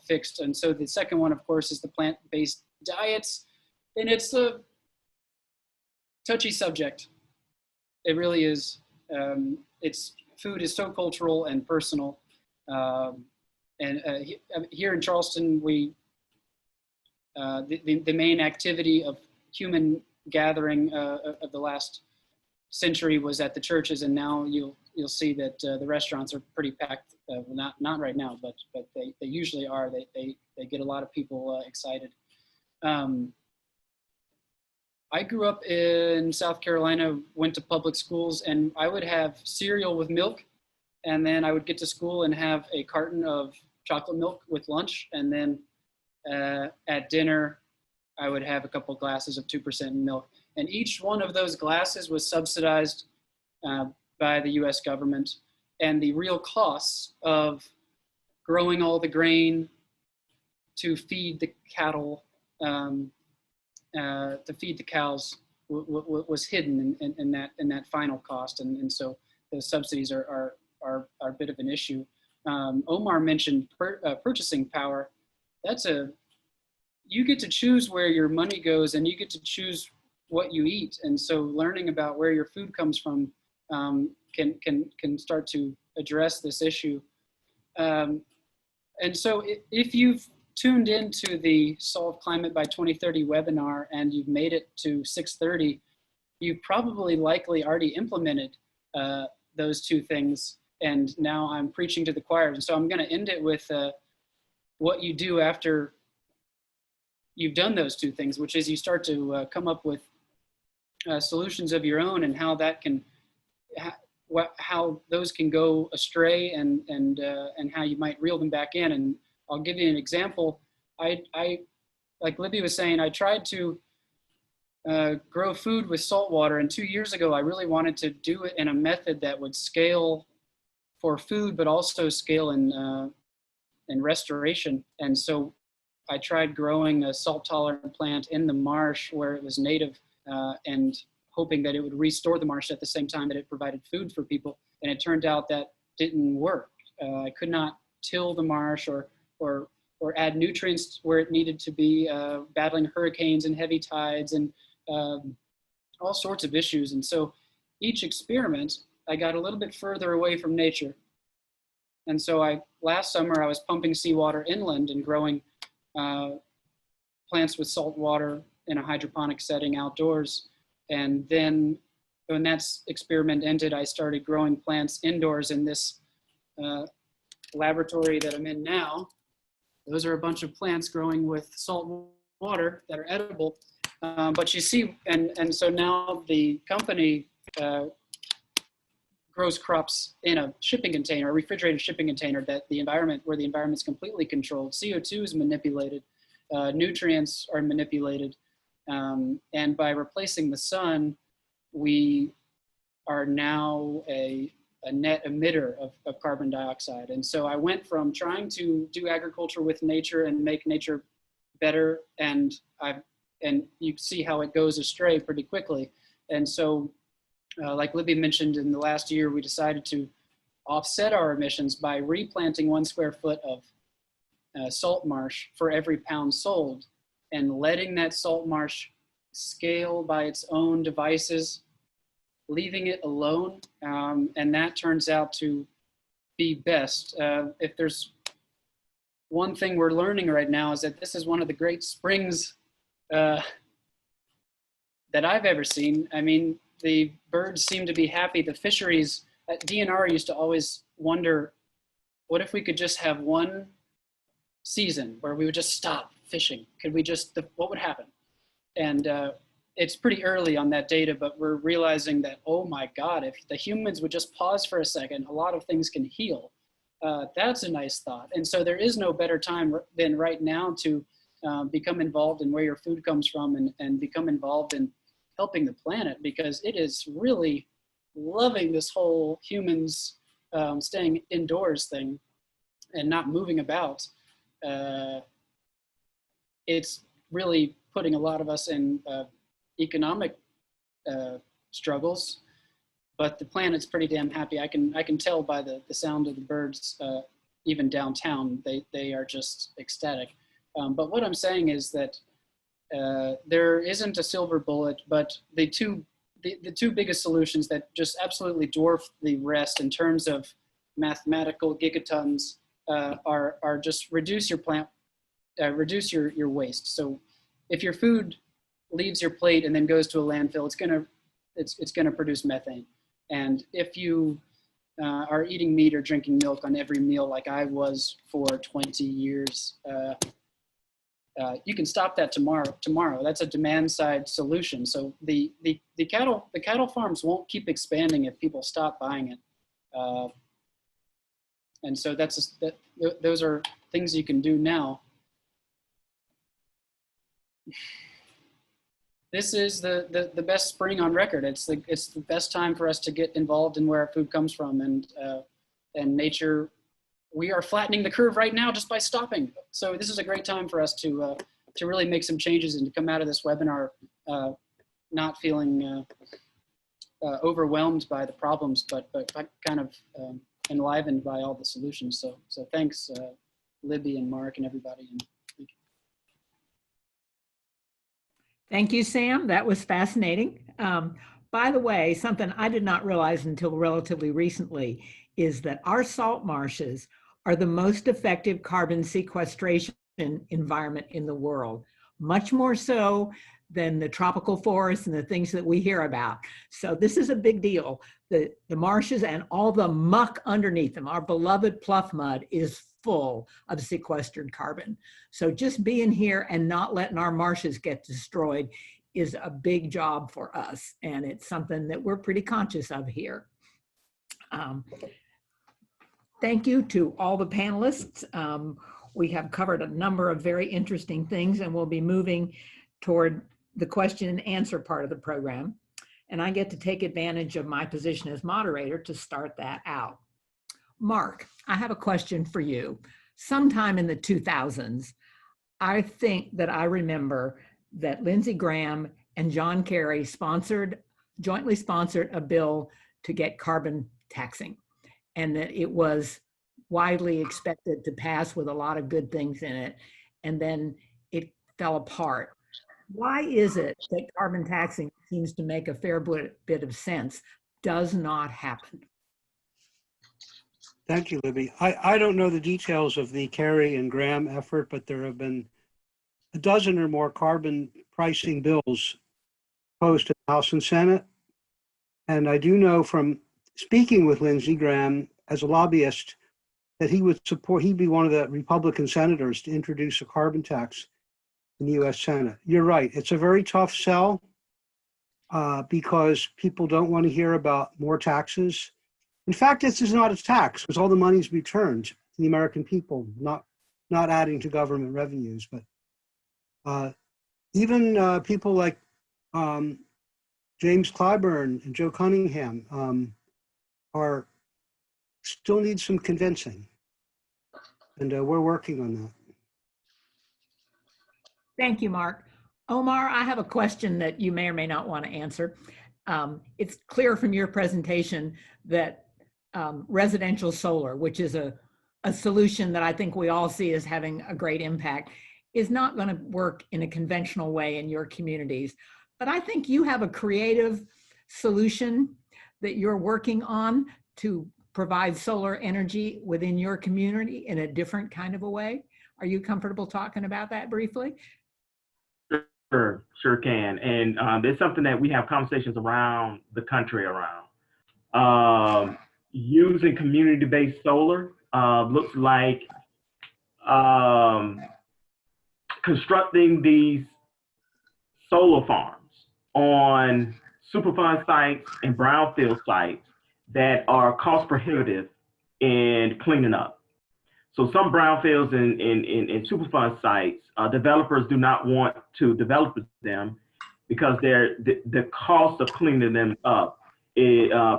fixed. And so the second one, of course, is the plant-based diets. And it's a touchy subject. It really is. Food is so cultural and personal. Here in Charleston, the main activity of human gathering of the last century was at the churches, and now you'll see that the restaurants are pretty packed. Not right now, but they usually are. They get a lot of people excited. I grew up in South Carolina, went to public schools, and I would have cereal with milk, and then I would get to school and have a carton of chocolate milk with lunch, and then at dinner, I would have a couple glasses of 2% milk. And each one of those glasses was subsidized by the US government, and the real costs of growing all the grain to feed the cattle, to feed the cows was hidden in that final cost, and so those subsidies are a bit of an issue. Omar mentioned purchasing power. You get to choose where your money goes, and you get to choose what you eat, and so learning about where your food comes from can start to address this issue. And so if you've tuned into the Solve Climate by 2030 webinar and you've made it to 6:30, you've probably likely already implemented those two things. And now I'm preaching to the choir. And so I'm going to end it with what you do after you've done those two things, which is you start to come up with solutions of your own, and how that can, how those can go astray, and how you might reel them back in. And I'll give you an example. I like Libby was saying, I tried to grow food with salt water, and 2 years ago I really wanted to do it in a method that would scale for food, but also scale in restoration. And so I tried growing a salt tolerant plant in the marsh where it was native, and hoping that it would restore the marsh at the same time that it provided food for people. And it turned out that didn't work. I could not till the marsh or add nutrients where it needed to be, battling hurricanes and heavy tides and all sorts of issues. And so each experiment, I got a little bit further away from nature. And so last summer I was pumping seawater inland and growing plants with salt water in a hydroponic setting outdoors. And then when that experiment ended, I started growing plants indoors in this laboratory that I'm in now. Those are a bunch of plants growing with salt water that are edible. But you see, and so now the company grows crops in a shipping container, a refrigerated shipping container that where the environment's completely controlled. CO2 is manipulated, nutrients are manipulated. And by replacing the sun, we are now a net emitter of carbon dioxide. And so I went from trying to do agriculture with nature and make nature better, and you see how it goes astray pretty quickly. And so like Libby mentioned, in the last year, we decided to offset our emissions by replanting 1 square foot of salt marsh for every pound sold, and letting that salt marsh scale by its own devices, leaving it alone. And that turns out to be best. If there's one thing we're learning right now, is that this is one of the great springs that I've ever seen. I mean, the birds seem to be happy. The fisheries at DNR used to always wonder, what if we could just have one season where we would just stop fishing? Could we just, what would happen? And it's pretty early on that data, but we're realizing that, oh my God, if the humans would just pause for a second, a lot of things can heal. That's a nice thought. And so there is no better time than right now to become involved in where your food comes from, and become involved in helping the planet, because it is really loving this whole humans staying indoors thing and not moving about. It's really putting a lot of us in economic struggles, but the planet's pretty damn happy. I can tell by the sound of the birds, even downtown, they are just ecstatic. But what I'm saying is that there isn't a silver bullet, but the two biggest solutions that just absolutely dwarf the rest in terms of mathematical gigatons are just reduce your reduce your waste. So if your food leaves your plate and then goes to a landfill, it's gonna produce methane. And if you are eating meat or drinking milk on every meal like I was for 20 years, you can stop that tomorrow. That's a demand side solution. So the cattle farms won't keep expanding if people stop buying it. And so those are things you can do now. This is the best spring on record. It's the best time for us to get involved in where our food comes from, and nature. We are flattening the curve right now just by stopping. So this is a great time for us to really make some changes and to come out of this webinar not feeling overwhelmed by the problems, but kind of enlivened by all the solutions. So thanks, Libby and Mark and everybody. And thank you. Thank you, Sam. That was fascinating. By the way, something I did not realize until relatively recently is that our salt marshes are the most effective carbon sequestration environment in the world, much more so than the tropical forests and the things that we hear about. So this is a big deal. The marshes and all the muck underneath them, our beloved pluff mud, is full of sequestered carbon. So just being here and not letting our marshes get destroyed is a big job for us. And it's something that we're pretty conscious of here. Thank you to all the panelists. We have covered a number of very interesting things, and we'll be moving toward the question and answer part of the program. And I get to take advantage of my position as moderator to start that out. Mark, I have a question for you. Sometime in the 2000s, I think that I remember that Lindsey Graham and John Kerry jointly sponsored a bill to get carbon taxing, and that it was widely expected to pass with a lot of good things in it, and then it fell apart. Why is it that carbon taxing seems to make a fair bit of sense does not happen? Thank you, Libby. I don't know the details of the Kerry and Graham effort, but there have been a dozen or more carbon pricing bills proposed to the House and Senate. And I do know from speaking with Lindsey Graham as a lobbyist that he'd be one of the Republican senators to introduce a carbon tax in the US Senate. You're right, it's a very tough sell because people don't want to hear about more taxes. In fact, this is not a tax because all the money is returned to the American people, not adding to government revenues. But even people like James Clyburn and Joe Cunningham still need some convincing. And we're working on that. Thank you, Mark. Omar, I have a question that you may or may not want to answer. It's clear from your presentation that residential solar, which is a solution that I think we all see as having a great impact, is not going to work in a conventional way in your communities. But I think you have a creative solution that you're working on to provide solar energy within your community in a different kind of a way. Are you comfortable talking about that briefly? Sure can. And it's something that we have conversations around the country around. Using community-based solar looks like constructing these solar farms on Superfund sites and brownfield sites that are cost prohibitive in cleaning up. So some brownfields and Superfund sites, developers do not want to develop them because the cost of cleaning them up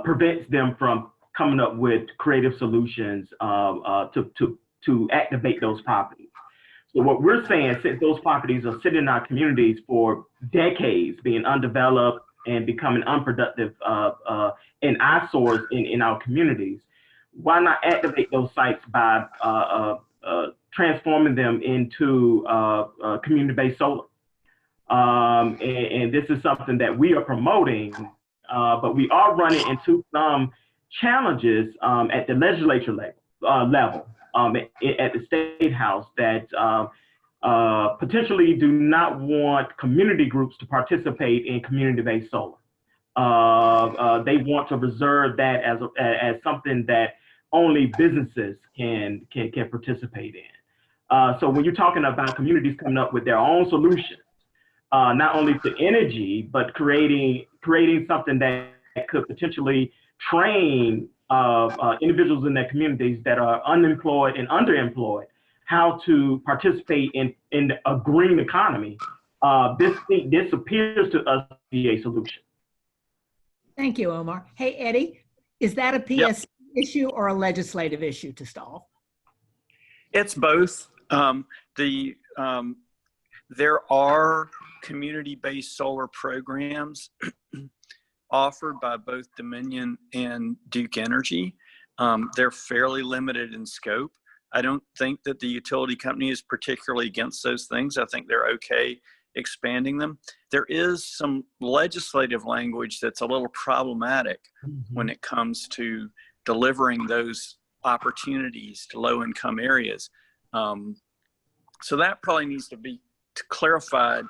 prevents them from coming up with creative solutions to activate those properties. So what we're saying, since those properties are sitting in our communities for decades, being undeveloped and becoming unproductive and eyesores in our communities, why not activate those sites by transforming them into community-based solar? And this is something that we are promoting, but we are running into some challenges at the legislature level, at the State House, that potentially do not want community groups to participate in community-based solar. They want to reserve that as something that only businesses can participate in. So when you're talking about communities coming up with their own solutions, not only to energy, but creating something that could potentially train individuals in their communities that are unemployed and underemployed how to participate in a green economy, this appears to us to be a solution. Thank you, Omar. Hey, Eddie, is that a PS issue or a legislative issue to solve? It's both. There are community-based solar programs offered by both Dominion and Duke Energy. They're fairly limited in scope. I don't think that the utility company is particularly against those things. I think they're okay expanding them. There is some legislative language that's a little problematic when it comes to delivering those opportunities to low-income areas. So that probably needs to be clarified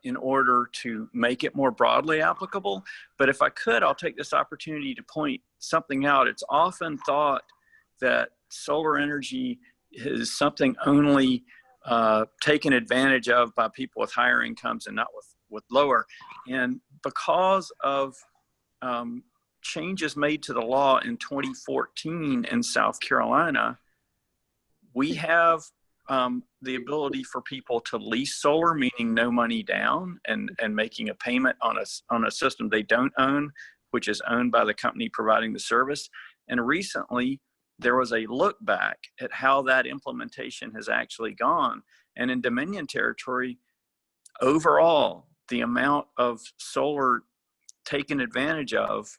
in order to make it more broadly applicable. But if I could, I'll take this opportunity to point something out. It's often thought that solar energy is something only taken advantage of by people with higher incomes and not with lower. And because of changes made to the law in 2014 in South Carolina, we have the ability for people to lease solar, meaning no money down, and making a payment on a system they don't own, which is owned by the company providing the service. And recently, there was a look back at how that implementation has actually gone. And in Dominion territory, overall, the amount of solar taken advantage of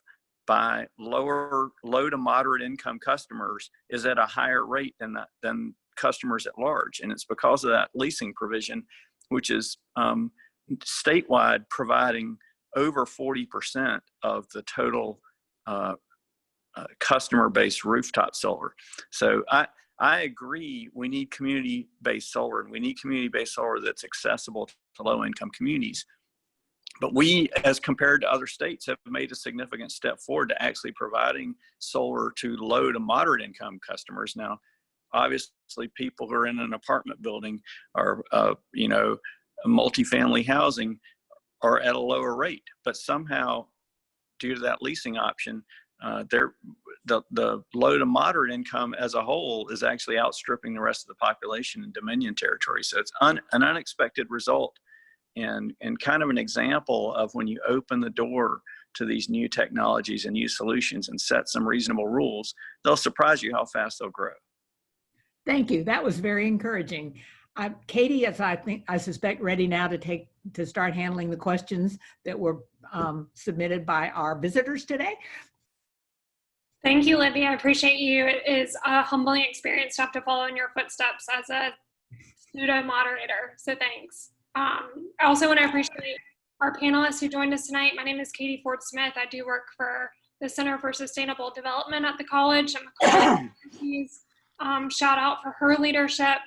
by low to moderate income customers is at a higher rate than customers at large. And it's because of that leasing provision, which is statewide providing over 40% of the total customer-based rooftop solar. So I agree, we need community-based solar, and we need community-based solar that's accessible to low-income communities. But we, as compared to other states, have made a significant step forward to actually providing solar to low to moderate income customers. Now, obviously, people who are in an apartment building or, multifamily housing are at a lower rate. But somehow, due to that leasing option, the low to moderate income as a whole is actually outstripping the rest of the population in Dominion territory. So it's an unexpected result, and kind of an example of when you open the door to these new technologies and new solutions and set some reasonable rules, they'll surprise you how fast they'll grow. Thank you. That was very encouraging. Katie is, I suspect, ready now to start handling the questions that were submitted by our visitors today. Thank you, Libby. I appreciate you. It is a humbling experience to have to follow in your footsteps as a pseudo moderator. So thanks. I also want to appreciate our panelists who joined us tonight. My name is Katie Ford Smith. I do work for the Center for Sustainable Development at the college. Shout out for her leadership.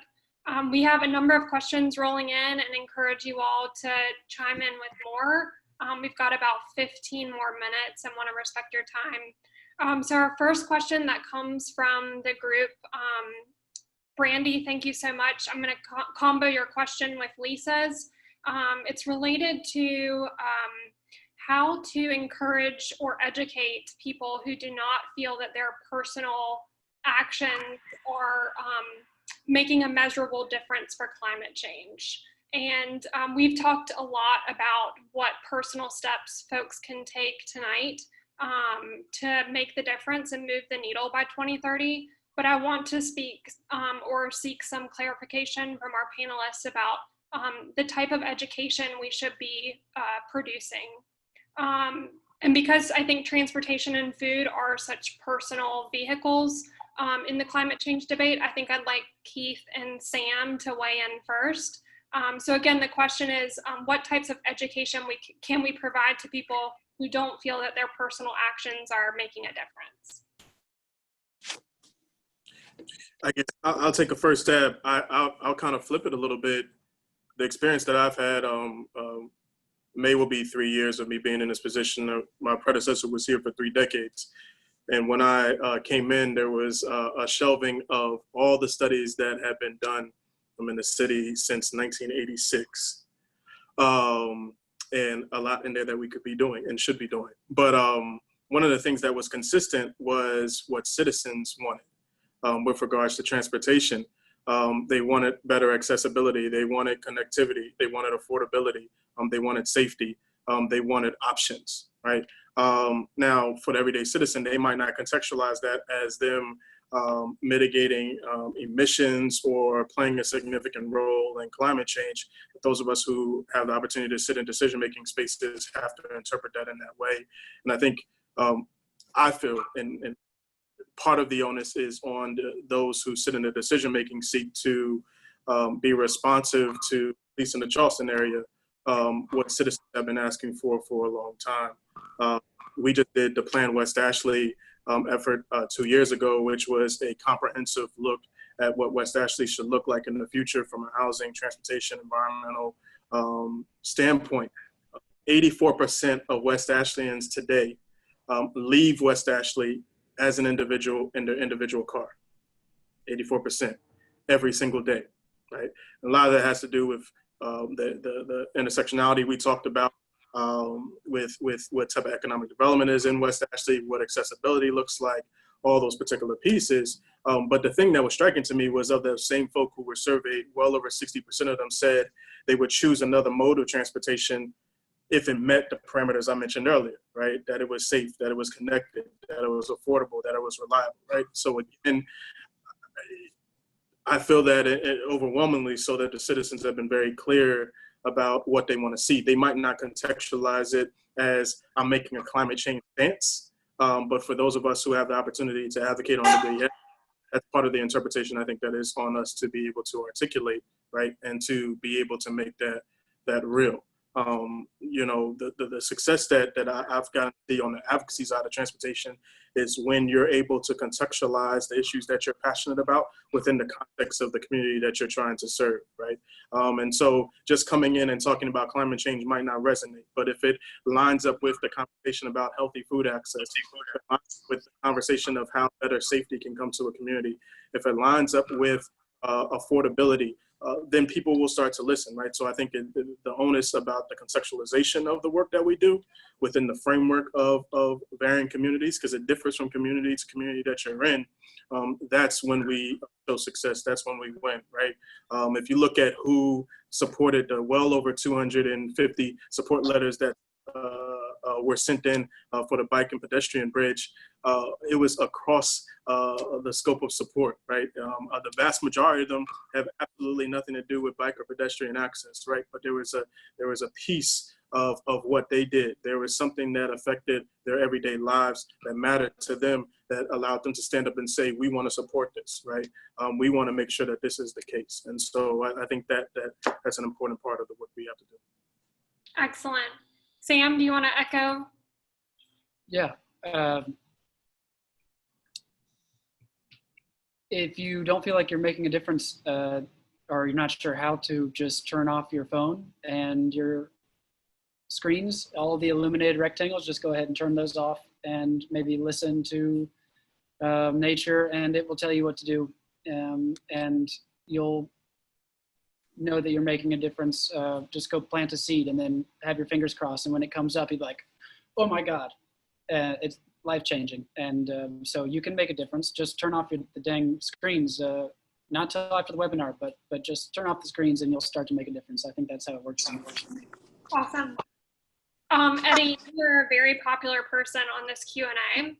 We have a number of questions rolling in and encourage you all to chime in with more. We've got about 15 more minutes and want to respect your time. So our first question that comes from the group, Brandy, thank you so much. I'm going to combo your question with Lisa's. It's related to how to encourage or educate people who do not feel that their personal actions are making a measurable difference for climate change. And we've talked a lot about what personal steps folks can take tonight to make the difference and move the needle by 2030. But I want to speak or seek some clarification from our panelists about the type of education we should be producing. And because I think transportation and food are such personal vehicles in the climate change debate, I think I'd like Keith and Sam to weigh in first. So again, the question is, what types of education can we provide to people who don't feel that their personal actions are making a difference? I guess I'll take a first stab. I'll kind of flip it a little bit. The experience that I've had, May will be 3 years of me being in this position. My predecessor was here for 3 decades. And when I came in, there was a shelving of all the studies that had been done in the city since 1986. And a lot in there that we could be doing and should be doing. But one of the things that was consistent was what citizens wanted with regards to transportation. They wanted better accessibility. They wanted connectivity. They wanted affordability. They wanted safety. They wanted options, right? Now, for the everyday citizen, they might not contextualize that as them mitigating emissions or playing a significant role in climate change. Those of us who have the opportunity to sit in decision-making spaces have to interpret that in that way. And I think I feel, and part of the onus is on those who sit in the decision-making seat to be responsive to, at least in the Charleston area, what citizens have been asking for a long time. We just did the Plan West Ashley effort 2 years ago, which was a comprehensive look at what West Ashley should look like in the future from a housing, transportation, environmental standpoint. 84% of West Ashleans today leave West Ashley as an individual in their individual car. 84% every single day, right? And a lot of that has to do with the intersectionality we talked about, with what type of economic development is in West Ashley, what accessibility looks like, all those particular pieces. But the thing that was striking to me was of the same folk who were surveyed, well over 60% of them said they would choose another mode of transportation if it met the parameters I mentioned earlier, right? That it was safe, that it was connected, that it was affordable, that it was reliable, right? So again, I feel that overwhelmingly so that the citizens have been very clear about what they want to see. They might not contextualize it as I'm making a climate change stance, but for those of us who have the opportunity to advocate on the day, that's part of the interpretation I think that is on us to be able to articulate, right? And to be able to make that real. You know, the success that I've gotten to see on the advocacy side of transportation is when you're able to contextualize the issues that you're passionate about within the context of the community that you're trying to serve, right? And so just coming in and talking about climate change might not resonate, but if it lines up with the conversation about healthy food access, with the conversation of how better safety can come to a community, if it lines up with affordability, then people will start to listen, right? So I think the onus about the contextualization of the work that we do within the framework of varying communities, because it differs from community to community that you're in, that's when we show success, that's when we win, right? If you look at who supported the well over 250 support letters that were sent in for the bike and pedestrian bridge, it was across the scope of support, right? The vast majority of them have absolutely nothing to do with bike or pedestrian access, right? But there was a piece of what they did. There was something that affected their everyday lives that mattered to them, that allowed them to stand up and say, we want to support this, right? We want to make sure that this is the case. And so I think that's an important part of the work we have to do. Excellent. Sam, do you want to echo? Yeah. If you don't feel like you're making a difference, or you're not sure how to, just turn off your phone and your screens, all of the illuminated rectangles, just go ahead and turn those off and maybe listen to nature, and it will tell you what to do. And you'll know that you're making a difference. Just go plant a seed and then have your fingers crossed. And when it comes up, you'd be like, oh my God, it's life-changing. And so you can make a difference. Just turn off the dang screens, not till after the webinar, but just turn off the screens and you'll start to make a difference. I think that's how it works. Awesome. Eddie, you're a very popular person on this Q&A.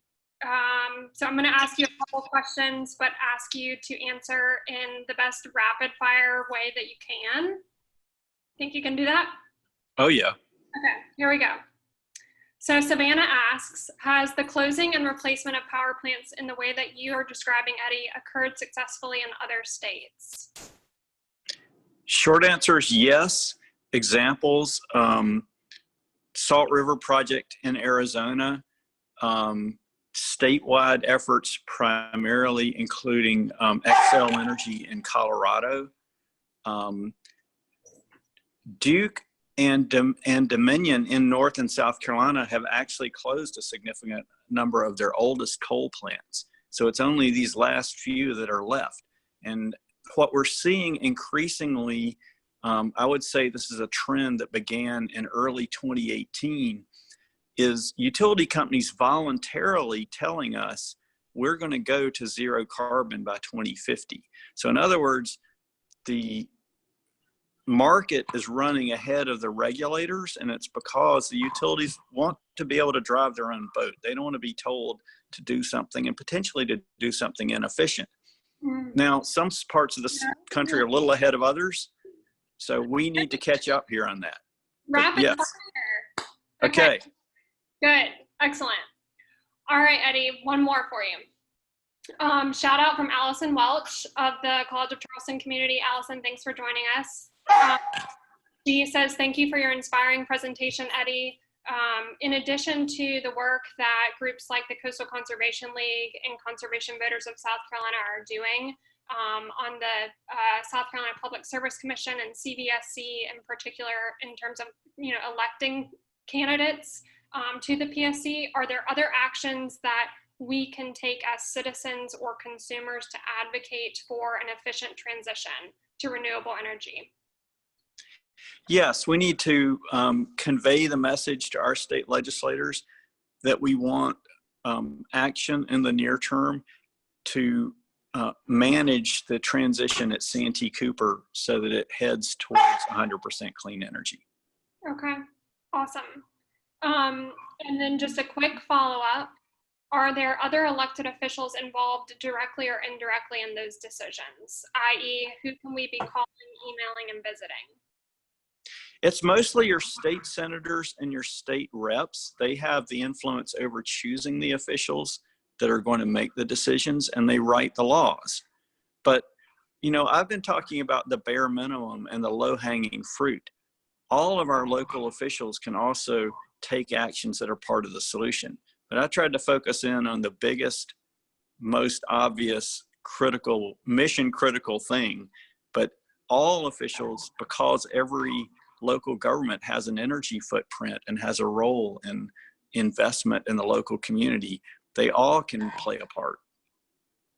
So I'm going to ask you a couple questions, but ask you to answer in the best rapid fire way that you can. Think you can do that? Oh, yeah. Okay, here we go. So Savannah asks, has the closing and replacement of power plants in the way that you are describing, Eddie, occurred successfully in other states? Short answer is yes. Examples, Salt River Project in Arizona, statewide efforts primarily including Xcel Energy in Colorado, Duke and Dominion in North and South Carolina have actually closed a significant number of their oldest coal plants. So it's only these last few that are left. And what we're seeing increasingly, I would say this is a trend that began in early 2018, is utility companies voluntarily telling us we're going to go to zero carbon by 2050. So in other words, the market is running ahead of the regulators, and it's because the utilities want to be able to drive their own boat. They don't want to be told to do something and potentially to do something inefficient. Now, some parts of the country are a little ahead of others, so we need to catch up here on that. Rapid fire. Okay. Good. Excellent. All right, Eddie, one more for you. Shout out from Allison Welch of the College of Charleston community. Allison, thanks for joining us. She says, thank you for your inspiring presentation, Eddie. In addition to the work that groups like the Coastal Conservation League and Conservation Voters of South Carolina are doing on the South Carolina Public Service Commission and CVSC in particular, in terms of electing candidates to the PSC, are there other actions that we can take as citizens or consumers to advocate for an efficient transition to renewable energy? Yes, we need to convey the message to our state legislators that we want action in the near term to manage the transition at Santee Cooper so that it heads towards 100% clean energy. Okay, awesome. And then just a quick follow-up. Are there other elected officials involved directly or indirectly in those decisions? I.e., who can we be calling, emailing, and visiting? It's mostly your state senators and your state reps. They have the influence over choosing the officials that are going to make the decisions, and they write the laws. But, I've been talking about the bare minimum and the low-hanging fruit. All of our local officials can also take actions that are part of the solution. But I tried to focus in on the biggest, most obvious, mission-critical thing. But all officials, because every local government has an energy footprint and has a role in investment in the local community, they all can play a part.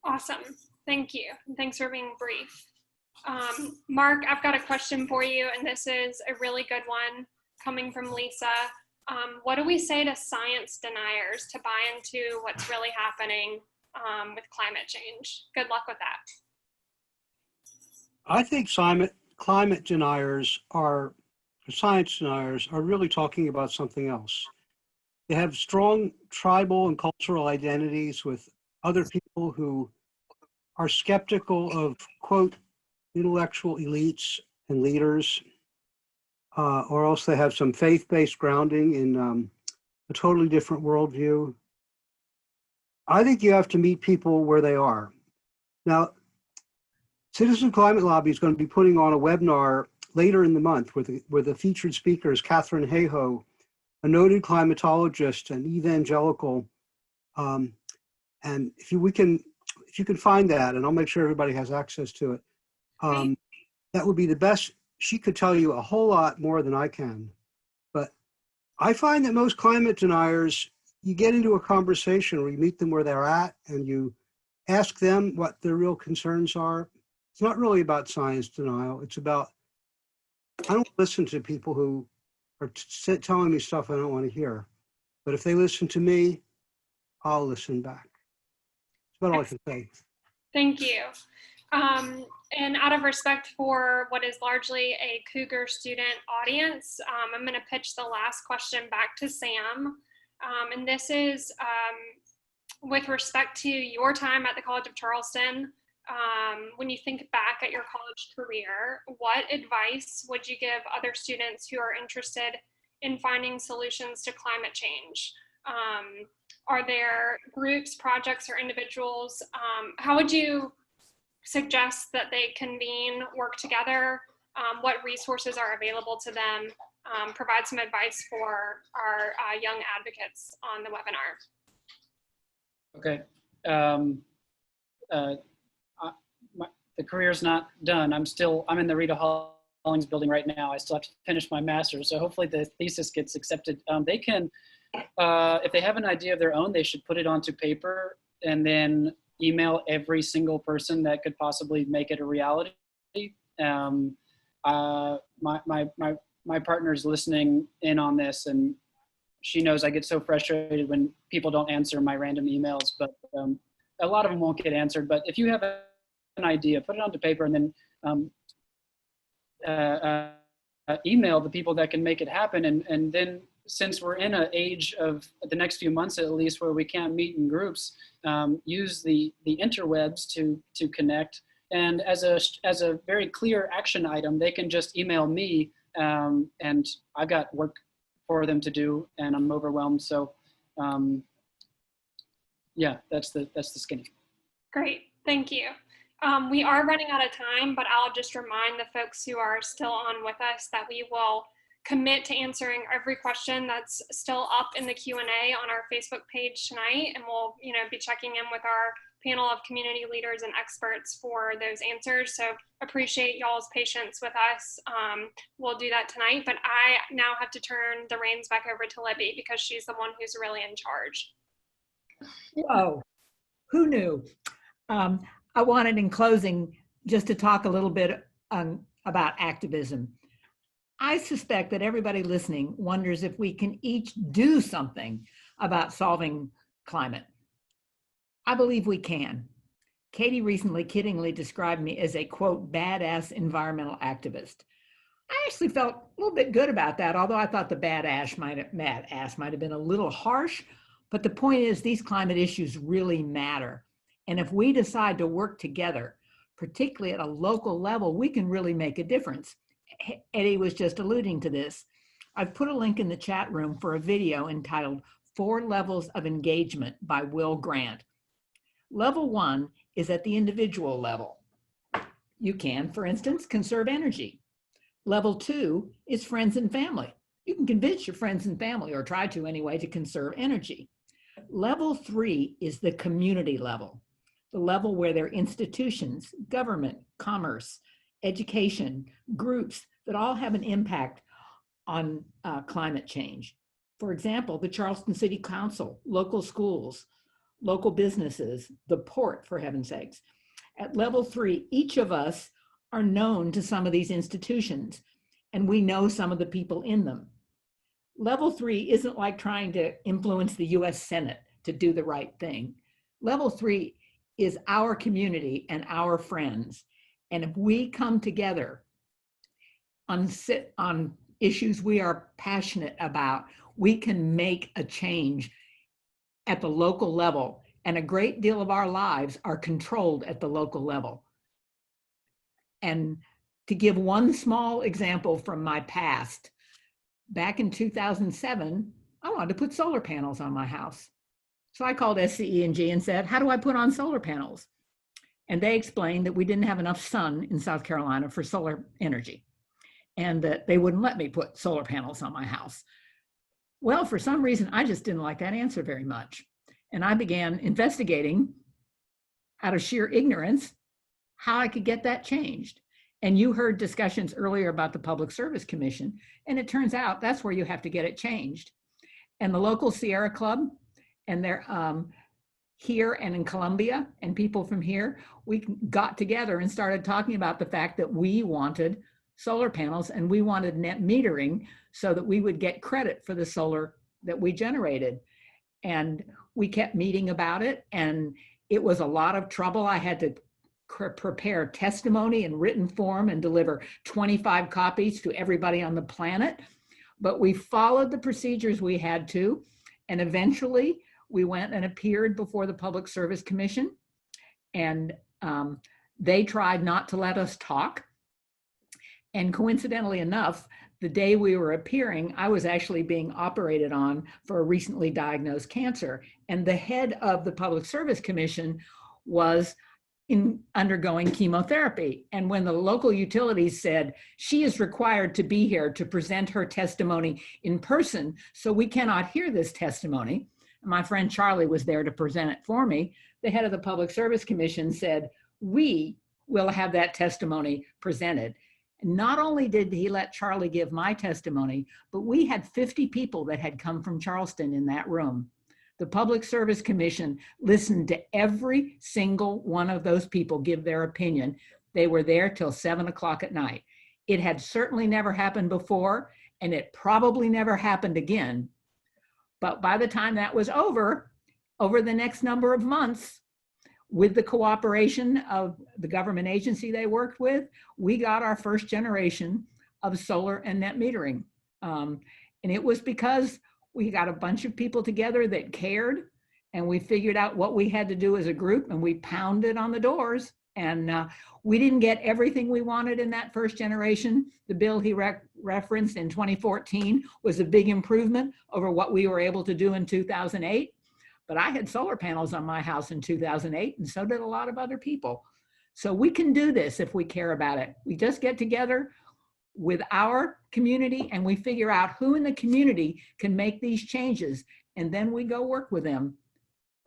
Awesome. Thank you. And thanks for being brief. Mark, I've got a question for you, and this is a really good one coming from Lisa. What do we say to science deniers to buy into what's really happening with climate change? Good luck with that. I think climate deniers science deniers are really talking about something else. They have strong tribal and cultural identities with other people who are skeptical of, quote, intellectual elites and leaders, or else they have some faith-based grounding in a totally different worldview. I think you have to meet people where they are. Now, Citizen Climate Lobby is going to be putting on a webinar later in the month where the featured speaker is Catherine Hayhoe, a noted climatologist and evangelical. And if you can find that, and I'll make sure everybody has access to it, that would be the best. She could tell you a whole lot more than I can. But I find that most climate deniers, you get into a conversation where you meet them where they're at and you ask them what their real concerns are. It's not really about science denial. It's about, I don't listen to people who are telling me stuff I don't want to hear. But if they listen to me, I'll listen back. That's about all I can say. Thank you. And out of respect for what is largely a Cougar student audience, I'm going to pitch the last question back to Sam. And this is with respect to your time at the College of Charleston. When you think back at your college career, what advice would you give other students who are interested in finding solutions to climate change? Are there groups, projects, or individuals? How would you suggest that they convene, work together? What resources are available to them? Provide some advice for our young advocates on the webinar. Okay. The career's not done. I'm in the Rita Hollings building right now. I still have to finish my master's. So hopefully the thesis gets accepted. They can, if they have an idea of their own, they should put it onto paper and then email every single person that could possibly make it a reality. My partner's listening in on this, and she knows I get so frustrated when people don't answer my random emails, but a lot of them won't get answered. But if you have an idea, put it onto paper and then email the people that can make it happen. And then, since we're in an age of the next few months at least where we can't meet in groups, use the interwebs to connect. And as a very clear action item, they can just email me, and I've got work for them to do, and I'm overwhelmed. So, yeah, that's the skinny. Great, thank you. We are running out of time, but I'll just remind the folks who are still on with us that we will commit to answering every question that's still up in the Q&A on our Facebook page tonight, and we'll be checking in with our panel of community leaders and experts for those answers. So appreciate y'all's patience with us. We'll do that tonight, but I now have to turn the reins back over to Libby because she's the one who's really in charge. Whoa, who knew? I wanted in closing just to talk a little bit about activism. I suspect that everybody listening wonders if we can each do something about solving climate. I believe we can. Katie recently kiddingly described me as a, quote, badass environmental activist. I actually felt a little bit good about that, although I thought the badass might have been a little harsh. But the point is, these climate issues really matter. And if we decide to work together, particularly at a local level, we can really make a difference. Eddie was just alluding to this. I've put a link in the chat room for a video entitled 4 Levels of Engagement by Will Grant. Level 1 is at the individual level. You can, for instance, conserve energy. Level 2 is friends and family. You can convince your friends and family, or try to anyway, to conserve energy. Level 3 is the community level, the level where there are institutions, government, commerce, education, groups that all have an impact on climate change. For example, the Charleston City Council, local schools, local businesses, the port, for heaven's sakes. At level 3, each of us are known to some of these institutions, and we know some of the people in them. Level 3 isn't like trying to influence the US Senate to do the right thing. Level 3 is our community and our friends. And if we come together on issues we are passionate about, we can make a change at the local level. And a great deal of our lives are controlled at the local level. And to give one small example from my past, back in 2007, I wanted to put solar panels on my house. So I called SCE&G and said, how do I put on solar panels? And they explained that we didn't have enough sun in South Carolina for solar energy, and that they wouldn't let me put solar panels on my house. Well, for some reason, I just didn't like that answer very much. And I began investigating, out of sheer ignorance, how I could get that changed. And you heard discussions earlier about the Public Service Commission, and it turns out that's where you have to get it changed. And the local Sierra Club, and they're here and in Columbia, and people from here, we got together and started talking about the fact that we wanted solar panels and we wanted net metering so that we would get credit for the solar that we generated. And we kept meeting about it, and it was a lot of trouble. I had to prepare testimony in written form and deliver 25 copies to everybody on the planet. But we followed the procedures we had to, and eventually we went and appeared before the Public Service Commission, and they tried not to let us talk. And coincidentally enough, the day we were appearing, I was actually being operated on for a recently diagnosed cancer. And the head of the Public Service Commission was undergoing chemotherapy. And when the local utilities said, she is required to be here to present her testimony in person, so we cannot hear this testimony. My friend Charlie was there to present it for me. The head of the Public Service Commission said, we will have that testimony presented. Not only did he let Charlie give my testimony, but we had 50 people that had come from Charleston in that room. The Public Service Commission listened to every single one of those people give their opinion. They were there till 7 o'clock at night. It had certainly never happened before, and it probably never happened again. But by the time that was over the next number of months, with the cooperation of the government agency they worked with, we got our first generation of solar and net metering. And it was because we got a bunch of people together that cared, and we figured out what we had to do as a group, and we pounded on the doors. And we didn't get everything we wanted in that first generation. The bill he referenced in 2014 was a big improvement over what we were able to do in 2008. But I had solar panels on my house in 2008, and so did a lot of other people. So we can do this if we care about it. We just get together with our community and we figure out who in the community can make these changes, and then we go work with them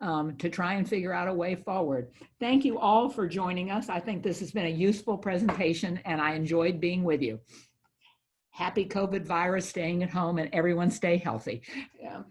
to try and figure out a way forward. Thank you all for joining us. I think this has been a useful presentation and I enjoyed being with you. Happy COVID virus, staying at home, and everyone stay healthy. Yeah.